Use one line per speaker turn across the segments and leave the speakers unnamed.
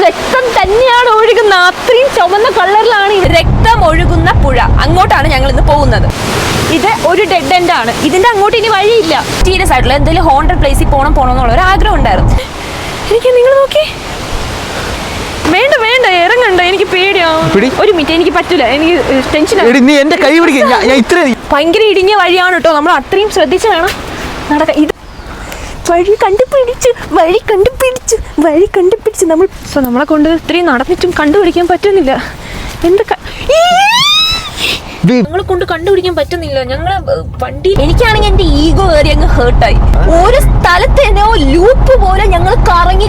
രക്തം തന്നെയാണ് ഒഴുകുന്ന, അത്രയും ചുവന്ന കളറിലാണ് രക്തം ഒഴുകുന്ന പുഴ. അങ്ങോട്ടാണ് ഞങ്ങൾ ഇന്ന് പോകുന്നത്. ഇത് ഒരു ഡെഡ് എൻഡ് ആണ്. ഇതിന്റെ അങ്ങോട്ട് ഇനി വഴിയില്ല. സീരിയസ് ആയിട്ടുള്ള എന്തെങ്കിലും ഹോണ്ടഡ് പ്ലേസിൽ പോകണം എന്നുള്ള ഒരു ആഗ്രഹം ഉണ്ടായിരുന്നു എനിക്ക്. നിങ്ങൾ നോക്കി, വേണ്ട വേണ്ട ഇറങ്ങണ്ട, എനിക്ക് പേടിയാവും. ഒരു മിനിറ്റ്, എനിക്ക് പറ്റില്ല, എനിക്ക് ടെൻഷൻ. ഭയങ്കര ഇടിഞ്ഞ വഴിയാണ് കേട്ടോ, നമ്മൾ അത്രയും ശ്രദ്ധിച്ച് വേണം നടക്കാൻ. ഇത് വഴി കണ്ടുപിടിച്ച് നമ്മളെ കൊണ്ട് ഇത്രയും നടന്നിട്ടും കണ്ടുപിടിക്കാൻ പറ്റുന്നില്ല. ഞങ്ങളെ കൊണ്ട് കണ്ടുപിടിക്കാൻ പറ്റുന്നില്ല. ഞങ്ങള് വണ്ടി, എനിക്കാണെങ്കിൽ എന്റെ ഈഗോ കയറി അങ്ങ് ഹേർട്ടായി. ഒരു സ്ഥലത്ത് തന്നെ ലൂപ്പ് പോലെ ഞങ്ങൾ കറങ്ങി.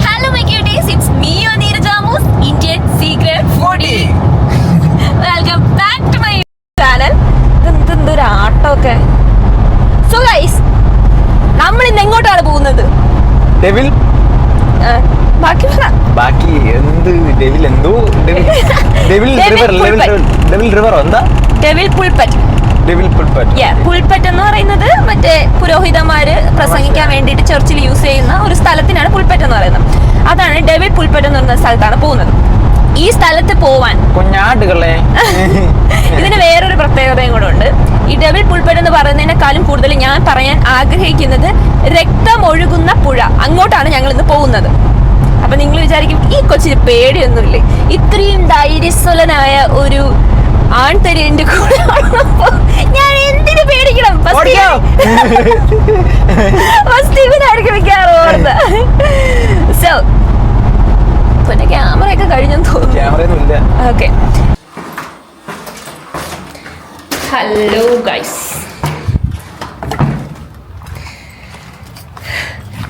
Hello my cuties, it's me Neeraja Moos, Indian secret foodie. Welcome back to my channel. എന്തൊരു ആട്ടമൊക്കെ. സോ ഗൈസ്, നമ്മൾ ഇന്ന് എങ്ങോട്ടാണ് പോകുന്നത്?
ഡെവിൽ
പുൽപ്പറ്റ് എന്ന് പറയുന്നത് മറ്റേ പുരോഹിതന്മാര് പ്രസംഗിക്കാൻ വേണ്ടിയിട്ട് ചർച്ചിൽ യൂസ് ചെയ്യുന്ന ഒരു സ്ഥലത്തിനാണ് പുൽപ്പറ്റ് എന്ന് പറയുന്നത്. അതാണ് ഡെവിൽ പുൽപ്പറ്റ് എന്ന് പറയുന്ന സ്ഥലത്താണ് പോകുന്നത്. ഈ സ്ഥലത്ത് പോവാൻ ഇതിന് വേറൊരു പ്രത്യേകതയും കൂടെ ഉണ്ട്. ഈ ഡെവിൽ പുൽപ്പറ്റ് എന്ന് പറയുന്നതിനേക്കാളും കൂടുതൽ ഞാൻ പറയാൻ ആഗ്രഹിക്കുന്നത് രക്തം ഒഴുകുന്ന പുഴ. അങ്ങോട്ടാണ് ഞങ്ങൾ ഇന്ന് പോകുന്നത്. അപ്പൊ നിങ്ങൾ വിചാരിക്കും ഈ കൊച്ചിന് പേടിയൊന്നുമില്ലേ? ഇത്രയും ധൈര്യസ്വലനായ ഒരു ആൺതരി എന്റെ കൂടെ ഞാൻ എന്തിനു പേടിക്കണം? ഇവനായിരിക്കും മിക്കാറും. സോ പിന്നെ ക്യാമറ ഒക്കെ കഴിഞ്ഞെന്ന് തോന്നുന്നു. ഓക്കെ, ഹലോ ഗൈസ്,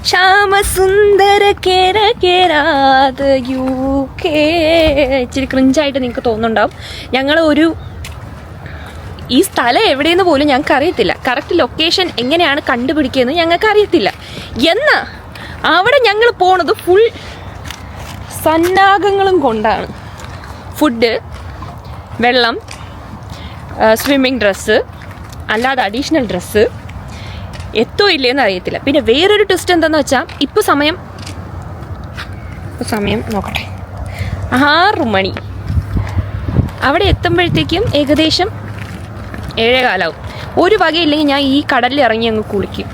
ശ്യാമസുന്ദര ഇച്ചിരി ക്രിഞ്ചായിട്ട് നിങ്ങൾക്ക് തോന്നുന്നുണ്ടാവും. ഞങ്ങൾ ഈ സ്ഥലം എവിടെയെന്ന് പോലും ഞങ്ങൾക്ക് അറിയത്തില്ല. കറക്റ്റ് ലൊക്കേഷൻ എങ്ങനെയാണ് കണ്ടുപിടിക്കുകയെന്ന് ഞങ്ങൾക്ക് അറിയത്തില്ല. എന്നാ അവിടെ ഞങ്ങൾ പോണത് ഫുൾ സന്നാഹങ്ങളും കൊണ്ടാണ്. ഫുഡ്, വെള്ളം, സ്വിമ്മിങ് ഡ്രസ്സ്, അല്ലാതെ അഡീഷണൽ ഡ്രസ്സ് എത്തോ ഇല്ലേന്ന് അറിയത്തില്ല. പിന്നെ വേറൊരു ട്വിസ്റ്റ് എന്താണെന്ന് വെച്ചാൽ ഇപ്പോൾ സമയം നോക്കട്ടെ, 6 മണി. അവിടെ എത്തുമ്പോഴത്തേക്കും ഏകദേശം 7:15 ഒരു വകയില്ലെങ്കിൽ ഞാൻ ഈ കടലിൽ ഇറങ്ങി അങ്ങ് കുളിക്കും.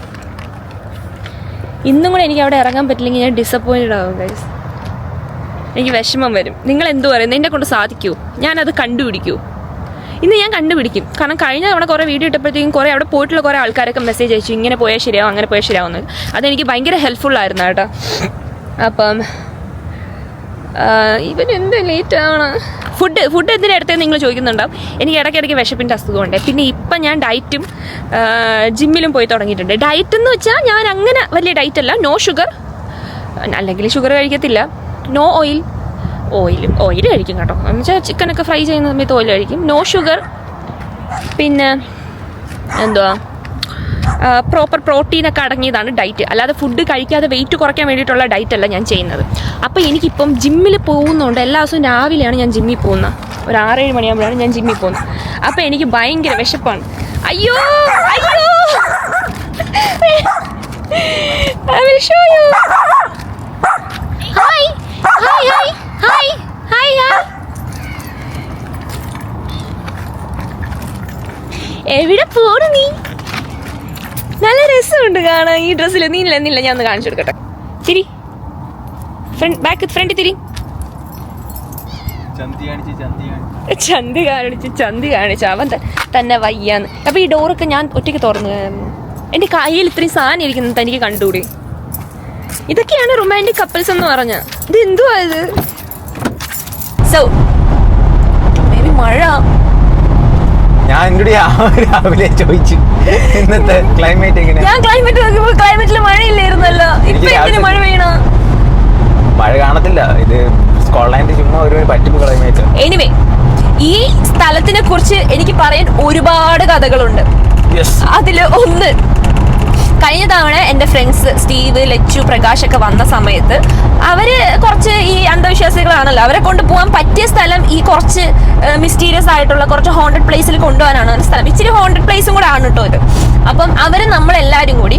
ഇന്നും കൂടെ എനിക്ക് അവിടെ ഇറങ്ങാൻ പറ്റില്ലെങ്കിൽ ഞാൻ ഡിസപ്പോയിൻറ്റഡ് ആകും ഗൈസ്. എനിക്ക് വിഷമം വരും. നിങ്ങൾ എന്തു പറയുന്നത്? എന്നെ കൊണ്ട് സാധിക്കുമോ? ഞാനത് കണ്ടുപിടിക്കുമോ? ഇന്ന് ഞാൻ കണ്ടുപിടിക്കും. കാരണം കഴിഞ്ഞ തവണ കുറേ വീഡിയോ ഇട്ടപ്പോഴത്തേക്കും കുറേ അവിടെ പോയിട്ടുള്ള കുറേ ആൾക്കാരൊക്കെ മെസ്സേജ് അയച്ചു, ഇങ്ങനെ പോയാൽ ശരിയാവും, അങ്ങനെ പോയാൽ ശരിയാവുന്നത്. അതെനിക്ക് ഭയങ്കര ഹെൽപ്ഫുള്ളായിരുന്നു കേട്ടോ. അപ്പം ഇവനെന്ത് ലേറ്റാണ്. ഫുഡ് എന്തിനാ എടുത്തതെന്ന് നിങ്ങൾ ചോദിക്കുന്നുണ്ടാവും. എനിക്ക് ഇടയ്ക്കിടയ്ക്ക് വിശപ്പിൻ്റെ അസുഖമുണ്ട്. പിന്നെ ഇപ്പം ഞാൻ ഡയറ്റും ജിമ്മിലും പോയി തുടങ്ങിയിട്ടുണ്ട്. ഡയറ്റ് എന്ന് വെച്ചാൽ ഞാൻ അങ്ങനെ വലിയ ഡയറ്റല്ല. നോ ഷുഗർ, അല്ലെങ്കിൽ ഷുഗർ കഴിക്കത്തില്ല. നോ ഓയിൽ കഴിക്കും കേട്ടോ. എന്നുവെച്ചാൽ ചിക്കനൊക്കെ ഫ്രൈ ചെയ്യുന്ന സമയത്ത് ഓയിൽ കഴിക്കും. നോ ഷുഗർ, പിന്നെ എന്തുവാ പ്രോപ്പർ പ്രോട്ടീനൊക്കെ അടങ്ങിയതാണ് ഡയറ്റ്. അല്ലാതെ ഫുഡ് കഴിക്കാതെ വെയിറ്റ് കുറയ്ക്കാൻ വേണ്ടിയിട്ടുള്ള ഡയറ്റ് അല്ല ഞാൻ ചെയ്യുന്നത്. അപ്പോൾ എനിക്കിപ്പം ജിമ്മിൽ പോകുന്നതുകൊണ്ട് എല്ലാ ദിവസവും രാവിലെയാണ് ഞാൻ ജിമ്മിൽ പോകുന്നത്. ഒരു 6-7 മണിയാകുമ്പോഴാണ് ഞാൻ ജിമ്മിൽ പോകുന്നത്. അപ്പോൾ എനിക്ക് ഭയങ്കര വിശപ്പാണ്. അയ്യോ I will show you. Hi. എവിടെ പോണു നീ? നല്ല രസമുണ്ട് കാണാൻ ഈ ഡ്രസ്സിൽ. നീല്ല ഞാൻ ഒന്ന് കാണിച്ചു കൊടുക്കട്ടെ. തിരി, ഫ്രണ്ട് തിരി. ചന്തി കാണിച്ച് അവൻ തന്നെ വയ്യാന്ന്. അപ്പൊ ഈ ഡോറൊക്കെ ഞാൻ ഒറ്റയ്ക്ക് തുറന്നു. എന്റെ കയ്യിൽ ഇത്രയും സാധനം ഇരിക്കുന്നത് തനിക്ക് കണ്ടുകൂടി? ഇതൊക്കെയാണ് റൊമാൻറ്റിക് കപ്പിൾസ് എന്ന് പറഞ്ഞ. ഇത് എന്തുവാ ഇത്? സോ മേബി മഴ.
ഞാൻ രാവിലെ ചോദിച്ചു ഇന്നത്തെ ക്ലൈമറ്റ് എങ്ങനെയാ.
ഞാൻ ക്ലൈമറ്റ് നോക്കിയപ്പോൾ ക്ലൈമറ്റിൽ മഴയില്ലായിരുന്നല്ലോ. ഇപ്പൊ എന്തിനു മഴ പെയ്യണ?
മഴ കാണത്തില്ല. ഇത് സ്കോട്ട്ലാൻഡ് ചുമ്മാ ഒരു പറ്റിപ്പ് ക്ലൈമറ്റ്.
എനിവേ, ഈ സ്ഥലത്തിനെ കുറിച്ച് എനിക്ക് പറയാൻ ഒരുപാട് കഥകളുണ്ട്. അതില് ഒന്ന്, കഴിഞ്ഞ തവണ എൻ്റെ ഫ്രണ്ട്സ് സ്റ്റീവ്, ലച്ചു, പ്രകാശ് ഒക്കെ വന്ന സമയത്ത് അവര് കുറച്ച് ഈ അന്ധവിശ്വാസികളാണല്ലോ. അവരെ കൊണ്ടുപോകാൻ പറ്റിയ സ്ഥലം ഈ കുറച്ച് മിസ്റ്റീരിയസ് ആയിട്ടുള്ള കുറച്ച് ഹോണ്ടഡ് പ്ലേസിൽ കൊണ്ടുപോകാനാണ് സ്ഥലം. ഇച്ചിരി ഹോണ്ടഡ് പ്ലേസും കൂടെ ആണ് കേട്ടോ ഇത്. അപ്പം അവര് നമ്മളെല്ലാരും കൂടി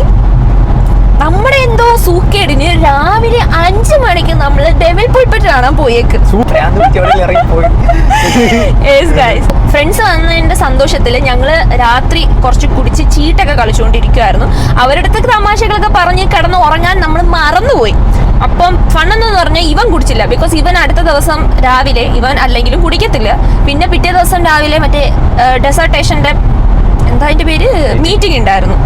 നമ്മുടെ എന്തോ സൂക്കേടിന് രാവിലെ 5 കാണാൻ പോയേക്ക്. ഫ്രണ്ട്സ് വന്നതിന്റെ സന്തോഷത്തിൽ ഞങ്ങള് രാത്രി കുറച്ച് കുടിച്ച് ചീട്ടൊക്കെ കളിച്ചുകൊണ്ടിരിക്കുവായിരുന്നു. അവരുടെ അടുത്ത് തമാശകളൊക്കെ പറഞ്ഞ് കിടന്ന് ഉറങ്ങാൻ നമ്മൾ മറന്നുപോയി. അപ്പം ഫണ്ണെന്ന് പറഞ്ഞാൽ ഇവൻ കുടിച്ചില്ല. ബിക്കോസ് ഇവൻ അടുത്ത ദിവസം രാവിലെ ഇവൻ അല്ലെങ്കിലും കുടിക്കത്തില്ല. പിന്നെ പിറ്റേ ദിവസം രാവിലെ മറ്റേ ഡെസർട്ടേഷന്റെ എന്താ അതിന്റെ പേര് മീറ്റിംഗ് ഉണ്ടായിരുന്നു.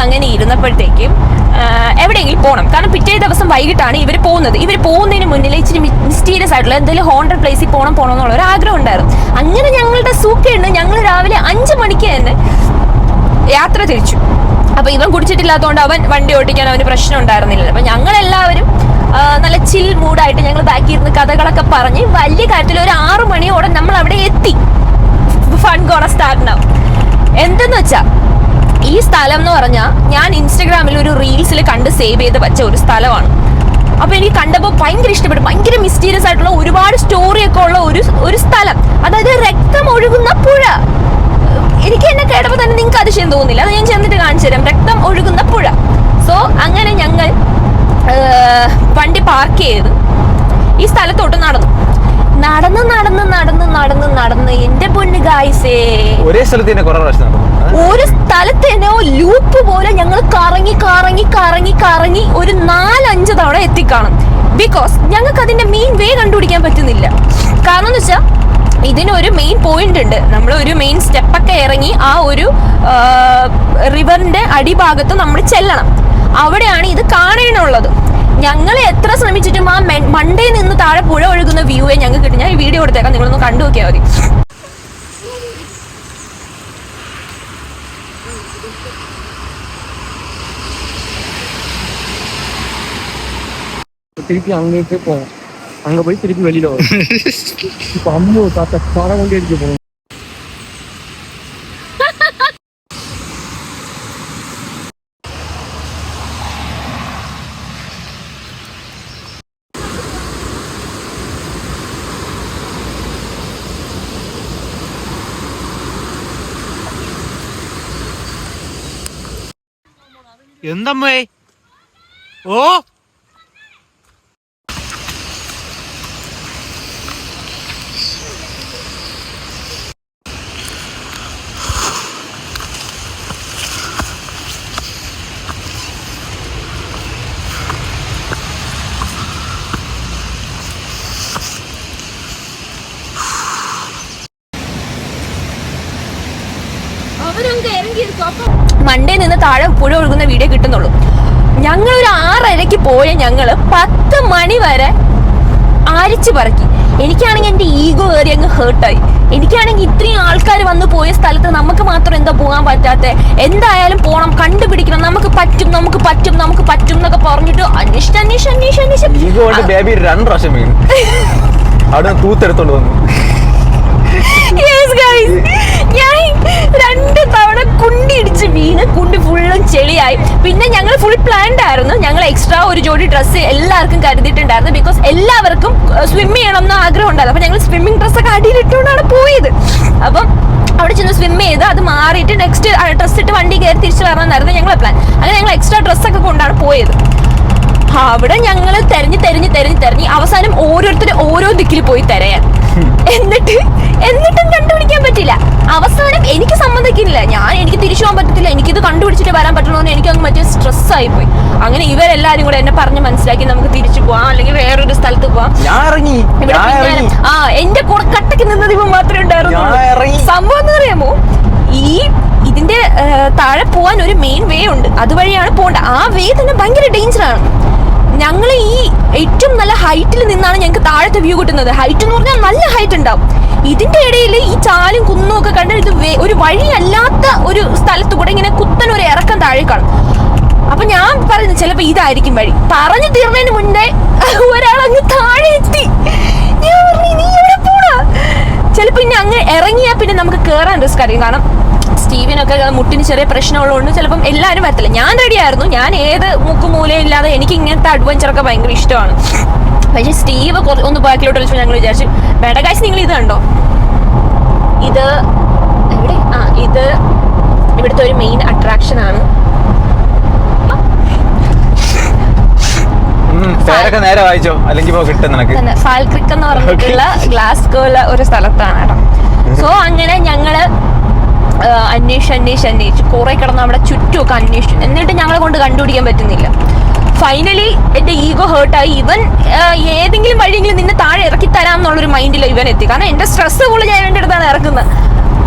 അങ്ങനെ ഇരുന്നപ്പോഴത്തേക്കും എവിടെയെങ്കിലും പോകണം. കാരണം പിറ്റേ ദിവസം വൈകിട്ടാണ് ഇവർ പോകുന്നത്. ഇവർ പോകുന്നതിന് മുന്നിൽ ഇച്ചിരി മിസ്റ്റീരിയസ് ആയിട്ടുള്ള എന്തെങ്കിലും ഹോണ്ടഡ് പ്ലേസിൽ പോകണം എന്നുള്ള ഒരു ആഗ്രഹം ഉണ്ടായിരുന്നു. അങ്ങനെ ഞങ്ങളുടെ സൂക്കയുണ്ട്. ഞങ്ങൾ രാവിലെ 5 മണിക്ക് തന്നെ യാത്ര തിരിച്ചു. അപ്പൊ ഇവൻ കുടിച്ചിട്ടില്ലാത്തതുകൊണ്ട് അവൻ വണ്ടി ഓടിക്കാൻ അവന് പ്രശ്നം ഉണ്ടായിരുന്നില്ല. അപ്പൊ ഞങ്ങളെല്ലാവരും നല്ല ചിൽ മൂഡായിട്ട് ഞങ്ങൾ ബാക്കി ഇരുന്ന് കഥകളൊക്കെ പറഞ്ഞ് വലിയ കാര്യത്തിൽ ഒരു 6 മണിയോടെ നമ്മൾ അവിടെ എത്തി. ഫൺ ഗോണ സ്റ്റാർട്ട് ആവും. എന്തെന്ന് വെച്ചാ ഈ സ്ഥലം എന്ന് പറഞ്ഞാൽ ഞാൻ ഇൻസ്റ്റഗ്രാമിൽ ഒരു റീൽസിൽ കണ്ട് സേവ് ചെയ്ത് വെച്ച ഒരു സ്ഥലമാണ്. അപ്പൊ എനിക്ക് കണ്ടപ്പോൾ ഭയങ്കര ഇഷ്ടപ്പെട്ടു. ഭയങ്കര മിസ്റ്റീരിയസ് ആയിട്ടുള്ള ഒരുപാട് സ്റ്റോറിയൊക്കെ ഉള്ള ഒരു സ്ഥലം. അതായത് രക്തം ഒഴുകുന്ന പുഴ. എനിക്ക് എന്നെ കേട്ടപ്പോൾ തന്നെ നിങ്ങൾക്ക് അതിശയം തോന്നില്ല. അത് ഞാൻ ചെന്നിട്ട് കാണിച്ചു തരാം. രക്തം ഒഴുകുന്ന പുഴ. സോ അങ്ങനെ ഞങ്ങൾ വണ്ടി പാർക്ക് ചെയ്ത് ഈ സ്ഥലത്തോട്ട് നടന്നു. എന്റെ പൊന്ന് ഗായ്സേ,
ഒരേ സ്ഥലത്ത് തന്നെ
ഒരു സ്ഥലത്ത് തന്നെ ലൂപ്പ് പോലെ ഞങ്ങൾ കറങ്ങി ഒരു 4-5 തവണ എത്തിക്കാണും. ബിക്കോസ് ഞങ്ങൾക്ക് അതിന്റെ മെയിൻ വേ കണ്ടുപിടിക്കാൻ പറ്റുന്നില്ല. കാരണം എന്ന് വെച്ചാൽ ഇതിനൊരു മെയിൻ പോയിന്റ് ഉണ്ട്. നമ്മൾ ഒരു മെയിൻ സ്റ്റെപ്പൊക്കെ ഇറങ്ങി ആ ഒരു റിവറിന്റെ അടിഭാഗത്ത് നമ്മൾ ചെല്ലണം. അവിടെയാണ് ഇത് കാണാനുള്ളത്. ഞങ്ങൾ എത്ര ശ്രമിച്ചിട്ടും ആ മണ്ടേ നിന്ന് താഴെ പുഴ ഒഴുകുന്ന വ്യൂവേ ഞങ്ങൾക്ക് കിട്ടും. ഞാൻ ഈ വീഡിയോ കൊടുത്തേക്കാം, നിങ്ങളൊന്ന് കണ്ടു നോക്കിയാൽ മതി.
திருப்பி அங்கே போவோம். அங்க போய் திருப்பி வெளியில வரும். இப்ப அம்மு தாத்தா கார கொண்டே இருக்க போறோம்.
എന്തമ്മേ? ഓ
മണ്ടേ നിന്ന് താഴെ പുഴ ഒഴുകുന്ന വീഡിയോ കിട്ടുന്നുള്ളൂ. ഞങ്ങളൊരു 6:30 പോയ ഞങ്ങള് 10 മണി വരെ ആരിച്ചു പറക്കി. എനിക്കാണെങ്കിൽ എന്റെ ഈഗോ കയറി അങ്ങ് ഹേർട്ടായി. എനിക്കാണെങ്കിൽ ഇത്രയും ആൾക്കാർ വന്നു പോയ സ്ഥലത്ത് നമുക്ക് മാത്രം എന്താ പോകാൻ പറ്റാത്ത? എന്തായാലും പോണം, കണ്ടുപിടിക്കണം, നമുക്ക് പറ്റും എന്നൊക്കെ പറഞ്ഞിട്ട് അന്വേഷിച്ച്
ബേബി 2 പ്രാവശ്യം വീണു. അവിടെ തൂത്തെടുത്തോണ്ട് വന്നു.
ഞാൻ 2 തവണ കുണ്ടി ഇടിച്ച് വീണ്, കുണ്ടി ഫുള്ളും ചെളിയായി. പിന്നെ ഞങ്ങൾ ഫുൾ പ്ലാൻഡ് ആയിരുന്നു. ഞങ്ങൾ എക്സ്ട്രാ ഒരു ജോഡി ഡ്രസ്സ് എല്ലാവർക്കും കരുതിയിട്ടുണ്ടായിരുന്നു. ബിക്കോസ് എല്ലാവർക്കും സ്വിം ചെയ്യണം എന്ന് ആഗ്രഹം ഉണ്ടായിരുന്നു. അപ്പൊ ഞങ്ങൾ സ്വിമ്മിംഗ് ഡ്രസ്സൊക്കെ അടിയിലിട്ടുകൊണ്ടാണ് പോയത്. അപ്പം അവിടെ ചെന്ന് സ്വിം ചെയ്ത് അത് മാറിയിട്ട് നെക്സ്റ്റ് ഡ്രസ്സ് ഇട്ട് വണ്ടി കയറി തിരിച്ചു വരണമെന്നായിരുന്നു ഞങ്ങളെ പ്ലാൻ. അങ്ങനെ ഞങ്ങൾ എക്സ്ട്രാ ഡ്രസ്സൊക്കെ കൊണ്ടാണ് പോയത്. അവിടെ ഞങ്ങൾ തെരഞ്ഞ് അവസാനം ഓരോരുത്തർ ഓരോ ദിക്കിൽ പോയി തിരയാൻ. എന്നിട്ടും കണ്ടുപിടിക്കാൻ പറ്റില്ല. അവസാനം എനിക്ക് സമ്മതിക്കുന്നില്ല. എനിക്ക് തിരിച്ചു പോകാൻ പറ്റത്തില്ല, എനിക്കിത് കണ്ടുപിടിച്ചിട്ട് വരാൻ പറ്റണമെന്ന് എനിക്കങ്ങ് മറ്റേ സ്ട്രെസ്സായി പോയി. അങ്ങനെ ഇവരെല്ലാരും കൂടെ എന്നെ പറഞ്ഞ് മനസ്സിലാക്കി നമുക്ക് തിരിച്ചു പോവാം, അല്ലെങ്കിൽ വേറൊരു സ്ഥലത്ത് പോവാം. എന്റെ കൂടെ കട്ടക്ക് നിന്നത് ഇവ മാത്രമേ ഉണ്ടായിരുന്നു. സംഭവം എന്ന് പറയുമ്പോ ഇതിന്റെ താഴെ പോവാൻ ഒരു മെയിൻ വേ ഉണ്ട്. അതുവഴിയാണ് പോകേണ്ടത്. ആ വേ തന്നെ ഭയങ്കര ഡേഞ്ചറാണ്. ഞങ്ങൾ ഈ ഏറ്റവും നല്ല ഹൈറ്റിൽ നിന്നാണ് ഞങ്ങൾക്ക് താഴത്തെ വ്യൂ കിട്ടുന്നത്. ഹൈറ്റ് എന്ന് പറഞ്ഞാൽ നല്ല ഹൈറ്റ് ഉണ്ടാവും. ഇതിന്റെ ഇടയിൽ ഈ ചാലും കുന്നും ഒക്കെ കണ്ട് ഇത് ഒരു വഴിയല്ലാത്ത ഒരു സ്ഥലത്ത് കൂടെ ഇങ്ങനെ കുത്തൻ ഒരു ഇറക്കം താഴെ കാണും. അപ്പൊ ഞാൻ പറയുന്നു ചിലപ്പോ ഇതായിരിക്കും വഴി. പറഞ്ഞു തീർന്നതിന് മുന്നേ ഒരാൾ അങ്ങ് താഴെ എത്തി. ഞാൻ പറഞ്ഞു നീ എവിടെ പോടാ? ചിലപ്പോ ഇനി അങ്ങ് ഇറങ്ങിയാൽ പിന്നെ നമുക്ക് കേറാൻ റിസ്ക് ആയിരിക്കും. കാരണം സ്റ്റീവിനൊക്കെ മുട്ടിന് ചെറിയ പ്രശ്നമുള്ളതുകൊണ്ട് ചിലപ്പം എല്ലാവരും വരത്തില്ല. ഞാൻ റെഡിയായിരുന്നു. ഞാൻ ഏത് മുക്കുമൂലയും ഇല്ലാതെ എനിക്ക് ഇങ്ങനത്തെ അഡ്വഞ്ചറൊക്കെ ഭയങ്കര ഇഷ്ടമാണ്. പക്ഷേ സ്റ്റീവ് ഒന്ന് ബാക്കിലോട്ട് വിളിച്ചു. ഞങ്ങൾ വിചാരിച്ചു വേണ്ട കാശ്. നിങ്ങൾ ഇത് കണ്ടോ? ഇത് എവിടെ? ഇത് ഇവിടുത്തെ ഒരു മെയിൻ അട്രാക്ഷൻ ആണ്.
പേരൊക്കെ നേരെ വായിച്ചോ, അല്ലെങ്കിൽ ഇപ്പൊ കിട്ടും നിനക്ക്.
ഫാൽ ക്രിക്ക് എന്ന് പറഞ്ഞിട്ടുള്ള ഗ്ലാസ്ഗോയിലെ ഒരു സ്ഥലത്താണ് കേട്ടോ. സോ അങ്ങനെ ഞങ്ങള് അന്വേഷിച്ച് കുറെ കിടന്ന് അവിടെ ചുറ്റുമൊക്കെ അന്വേഷിച്ചു. എന്നിട്ട് ഞങ്ങളെ കൊണ്ട് കണ്ടുപിടിക്കാൻ പറ്റുന്നില്ല. ഫൈനലി എന്റെ ഈഗോ ഹേർട്ടായി. ഇവൻ ഏതെങ്കിലും വഴിയെങ്കിലും നിന്നെ താഴെ ഇറക്കി തരാമെന്നുള്ളൊരു മൈൻഡിൽ ഇവൻ എത്തി. കാരണം എന്റെ സ്ട്രെസ് ഫുള്ള് ഞാൻ ഇവന്റെ അടുത്താണ് ഇറക്കുന്നത്.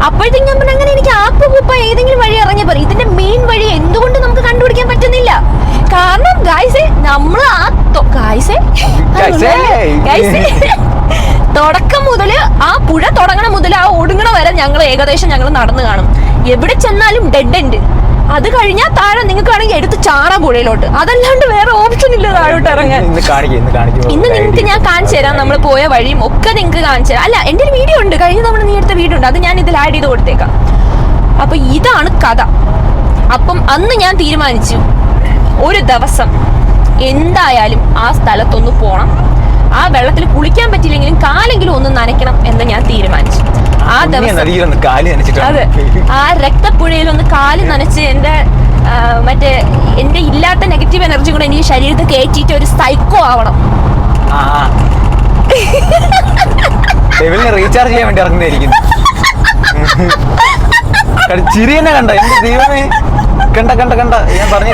അപ്പോഴത്തേക്കും ഞാൻ പറഞ്ഞു, അങ്ങനെ എനിക്ക് ആപ്പ് പൂപ്പ ഏതെങ്കിലും വഴി ഇറങ്ങിയ പറയും. ഇതിന്റെ മെയിൻ വഴി എന്തുകൊണ്ട് നമുക്ക് കണ്ടുപിടിക്കാൻ പറ്റുന്നില്ല? കാരണം ഗായ്സേ നമ്മള് തുടക്കം മുതല് ആ പുഴ തുടങ്ങണ മുതൽ ആ ഒടുങ്ങണ വരെ ഞങ്ങൾ ഏകദേശം നടന്നു കാണും. എവിടെ ചെന്നാലും ഡെഡ് എൻഡ്. അത് കഴിഞ്ഞാൽ താഴെ നിങ്ങൾക്കാണെങ്കിൽ എടുത്ത് ചാടാ പുഴയിലോട്ട്. അതല്ലാണ്ട് വേറെ ഓപ്ഷൻ ഇല്ല താഴോട്ട് ഇറങ്ങാൻ. ഇന്ന് നിങ്ങൾക്ക് ഞാൻ കാണിച്ചു തരാം, നമ്മൾ പോയ വഴിയും ഒക്കെ നിങ്ങൾക്ക് കാണിച്ചു തരാം. അല്ല, എന്റെ ഒരു വീഡിയോ ഉണ്ട്, കഴിഞ്ഞ തവണ നീ എടുത്ത വീഡിയോ ഉണ്ട്, അത് ഞാൻ ഇതിൽ ആഡ് ചെയ്ത് കൊടുത്തേക്കാം. അപ്പൊ ഇതാണ് കഥ. അപ്പം അന്ന് ഞാൻ തീരുമാനിച്ചു, ഒരു ദിവസം എന്തായാലും ആ സ്ഥലത്തൊന്ന് പോണം. ആ വെള്ളത്തിൽ കുളിക്കാൻ പറ്റില്ലെങ്കിലും കാലെങ്കിലും ഒന്ന് നനയ്ക്കണം എന്ന് ഞാൻ തീരുമാനിച്ചു. ആ ദിവസം അതെ, ആ രക്തപ്പുഴയിൽ ഒന്ന് കാല് നനച്ച് എന്റെ എന്റെ ഇല്ലാത്ത നെഗറ്റീവ് എനർജി കൂടെ എനിക്ക് ശരീരത്തിൽ കയറ്റിയിട്ട് ഒരു സൈക്കോ ആവണം.
റീചാർജ് ചെയ്യാൻ വേണ്ടി ഇറങ്ങുന്നതായിരിക്കും. ചിരി തന്നെ കണ്ട എന്റെ ദൈവമേ, കണ്ട ഞാൻ പറഞ്ഞു,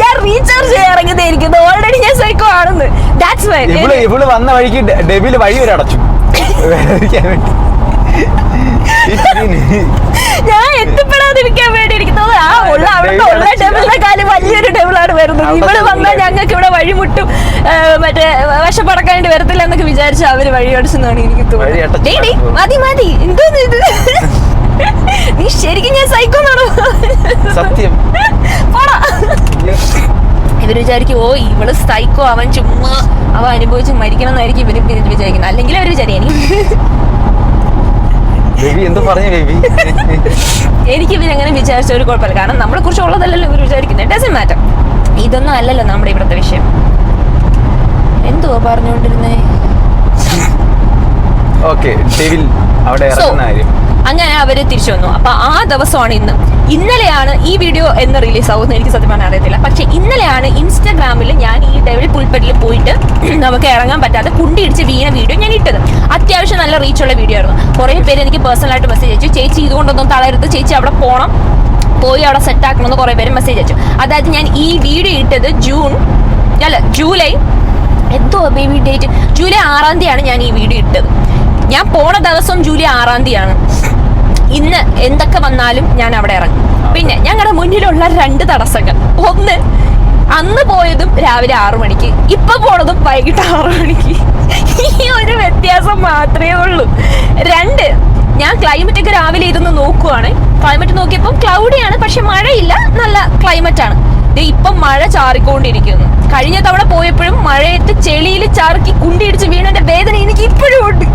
ഞാൻ റീചാർജ് ചെയ്യാൻ ഇറങ്ങുന്നതായിരിക്കും. ഓൾറെഡി ഞാൻ സൈക്കോ ആണെന്ന്.
ഇവള് വന്ന വഴിക്ക് ഡെബില് വഴി വരെ അടച്ചു വേണ്ടി.
ഞാൻ എത്തിപ്പെടാതിരിക്കാൻ വേണ്ടി ഇരിക്കുന്നത്. ആ ഉള്ള അവിടുത്തെ ഉള്ള ടേബിളിന്റെ കാല് വലിയൊരു ടേബിളാണ് വരുന്നത്. ഇവിടെ വന്നാൽ ഞങ്ങൾക്ക് ഇവിടെ വഴിമുട്ടും വശപ്പടക്കാനായിട്ട് വരത്തില്ല എന്നൊക്കെ വിചാരിച്ച അവര് വഴി അടിച്ചെന്നാണ് എനിക്ക് തോന്നുന്നത്. മതി എന്തോന്ന് ഇത്? നീ ശരിക്കും ഞാൻ സൈക്കോ ആണോ?
സത്യം.
ഇവര് വിചാരിക്കും, ഓ ഇവള് സൈക്കോ, അവൻ ചുമ്മാ അവ അനുഭവിച്ച് മരിക്കണം എന്നായിരിക്കും ഇവര് വിചാരിക്കുന്നത്. അല്ലെങ്കിൽ അവര് വിചാരിക്കും എനിക്ക് ഇവരങ്ങനെ വിചാരിച്ച ഒരു കുഴപ്പമില്ല. കാരണം നമ്മളെ കുറിച്ച് ഉള്ളതല്ലല്ലോ ഇവർ വിചാരിക്കുന്നത്. Doesn't matter. ഇതൊന്നും അല്ലല്ലോ നമ്മുടെ ഇവിടുത്തെ വിഷയം. എന്തുവാ പറഞ്ഞുകൊണ്ടിരുന്നേ? അങ്ങനെ അവര് തിരിച്ചു വന്നു. അപ്പൊ ആ ദിവസമാണ് ഇന്നലെയാണ് ഈ വീഡിയോ എന്ന് റിലീസ് ആവുമെന്ന് എനിക്ക് സത്യം പറഞ്ഞാൽ അറിയത്തില്ല. പക്ഷെ ഇന്നലെയാണ് ഇൻസ്റ്റാഗ്രാമിൽ ഞാൻ ഈ ഡെവിൾ പുൽപ്പറ്റിൽ പോയിട്ട് നമുക്ക് ഇറങ്ങാൻ പറ്റാതെ കുണ്ടിടിച്ച് വീണ വീഡിയോ ഞാൻ ഇട്ടത്. അത്യാവശ്യം നല്ല റീച്ചുള്ള വീഡിയോ ആയിരുന്നു. കുറേ പേര് എനിക്ക് പേഴ്സണലായിട്ട് മെസ്സേജ് അയച്ചു, ചേച്ചി ഇതുകൊണ്ടൊന്നും തളരരുത്, ചേച്ചി അവിടെ പോകണം, പോയി അവിടെ സെറ്റ് ആക്കണമെന്ന് കുറേ പേര് മെസ്സേജ് അയച്ചു. അതായത് ഞാൻ ഈ വീഡിയോ ഇട്ടത് ജൂലൈ എന്തോ ബേബി ഡേറ്റ്, ജൂലൈ 6-ാം തീയതിയാണ് ഞാൻ ഈ വീഡിയോ ഇട്ടത്. ഞാൻ പോണ ദിവസം ജൂലൈ 6-ാം തീയതിയാണ്. ഇന്ന് എന്തൊക്കെ വന്നാലും ഞാൻ അവിടെ ഇറങ്ങും. പിന്നെ ഞങ്ങളുടെ മുന്നിലുള്ള 2 തടസ്സങ്ങൾ. ഒന്ന്, അന്ന് പോയതും രാവിലെ 6 മണിക്ക്, ഇപ്പൊ പോണതും വൈകിട്ട് 6 മണിക്ക്. ഈ ഒരു വ്യത്യാസം മാത്രമേ ഉള്ളൂ. 2, ഞാൻ ക്ലൈമറ്റ് ഒക്കെ രാവിലെ ഇതൊന്ന് നോക്കുവാണ്. ക്ലൈമറ്റ് നോക്കിയപ്പോൾ ക്ലൗഡിയാണ്, പക്ഷെ മഴയില്ല, നല്ല ക്ലൈമറ്റ് ആണ്. ഇപ്പം മഴ ചാറിക്കൊണ്ടിരിക്കുന്നു. കഴിഞ്ഞ തവണ പോയപ്പോഴും മഴയത്ത് ചെളിയിൽ ചാർക്കി കുണ്ടിടിച്ച് വീണന്റെ വേദന എനിക്ക് ഇപ്പോഴും ഉണ്ട്.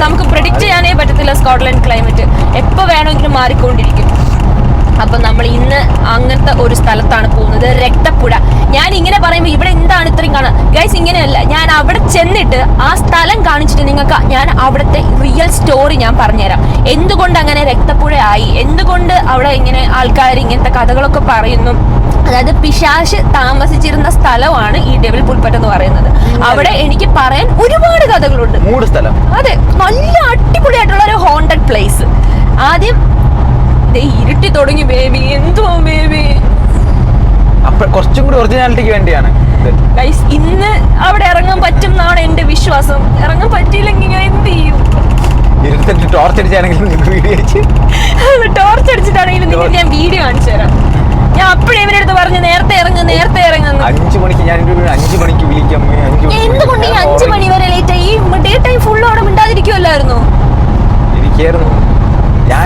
നമുക്ക് പ്രെഡിക്റ്റ് ചെയ്യാനേ പറ്റത്തില്ല സ്കോട്ട്ലൻഡ് ക്ലൈമറ്റ്. എപ്പോ വേണമെങ്കിലും മാറിക്കൊണ്ടിരിക്കും. അപ്പൊ നമ്മൾ ഇന്ന് അങ്ങനത്തെ ഒരു സ്ഥലത്താണ് പോകുന്നത്, രക്തപ്പുഴ. ഞാൻ ഇങ്ങനെ പറയുമ്പോൾ ഇവിടെ എന്താണ് ഇത്രയും കാണാൻ? ഗൈസ്, ഇങ്ങനെയല്ല. ഞാൻ അവിടെ ചെന്നിട്ട് ആ സ്ഥലം കാണിച്ചിട്ട് നിങ്ങൾക്ക് ഞാൻ അവിടുത്തെ റിയൽ സ്റ്റോറി ഞാൻ പറഞ്ഞുതരാം. എന്തുകൊണ്ട് അങ്ങനെ രക്തപ്പുഴ ആയി, എന്തുകൊണ്ട് അവിടെ ഇങ്ങനെ ആൾക്കാർ ഇങ്ങനത്തെ കഥകളൊക്കെ പറയുന്നു. അതായത് പിശാച് താമസിച്ചിരുന്ന സ്ഥലമാണ് ഈ ഡെവിൾ പുൽപ്പറ്റ് എന്ന് പറയുന്നത്. അവിടെ എനിക്ക് പറയാൻ ഒരുപാട് കഥകളുണ്ട്. അതെ, നല്ല അടിപൊളിയായിട്ടുള്ള ഒരു ഹോണ്ടഡ് പ്ലേസ്. ആദ്യം ഇരുട്ടി തുടങ്ങി ബേബി. എന്തുവാ ബേബി?
കുറച്ചും കൂടി ഒറിജിനാലിറ്റിക്ക് വേണ്ടിയാണ്.
ഇന്ന് അവിടെ ഇറങ്ങാൻ പറ്റും എന്നാണ് എന്റെ വിശ്വാസം. ഇറങ്ങാൻ പറ്റിയില്ലെങ്കിൽ ഞാൻ എന്ത് ചെയ്യും?
ടോർച്ച്
അടിച്ചിട്ടാണെങ്കിലും നിങ്ങൾ ഞാൻ വീഡിയോ കാണിച്ചു തരാം. ഞാൻ അപ്പോഴേ ഇവരുടെ അടുത്ത് പറഞ്ഞു നേരത്തെ ഇറങ്ങുന്നു.
5 മണിക്ക് ഞാൻ 5 മണിക്ക് വിളിക്കാം.
എന്തുകൊണ്ട് ഈ 5 മണി വരെ ലേറ്റ് ആയി? ഡേ ടൈം ഫുൾ അവിടെ മിണ്ടാതിരിക്കുമല്ലായിരുന്നു.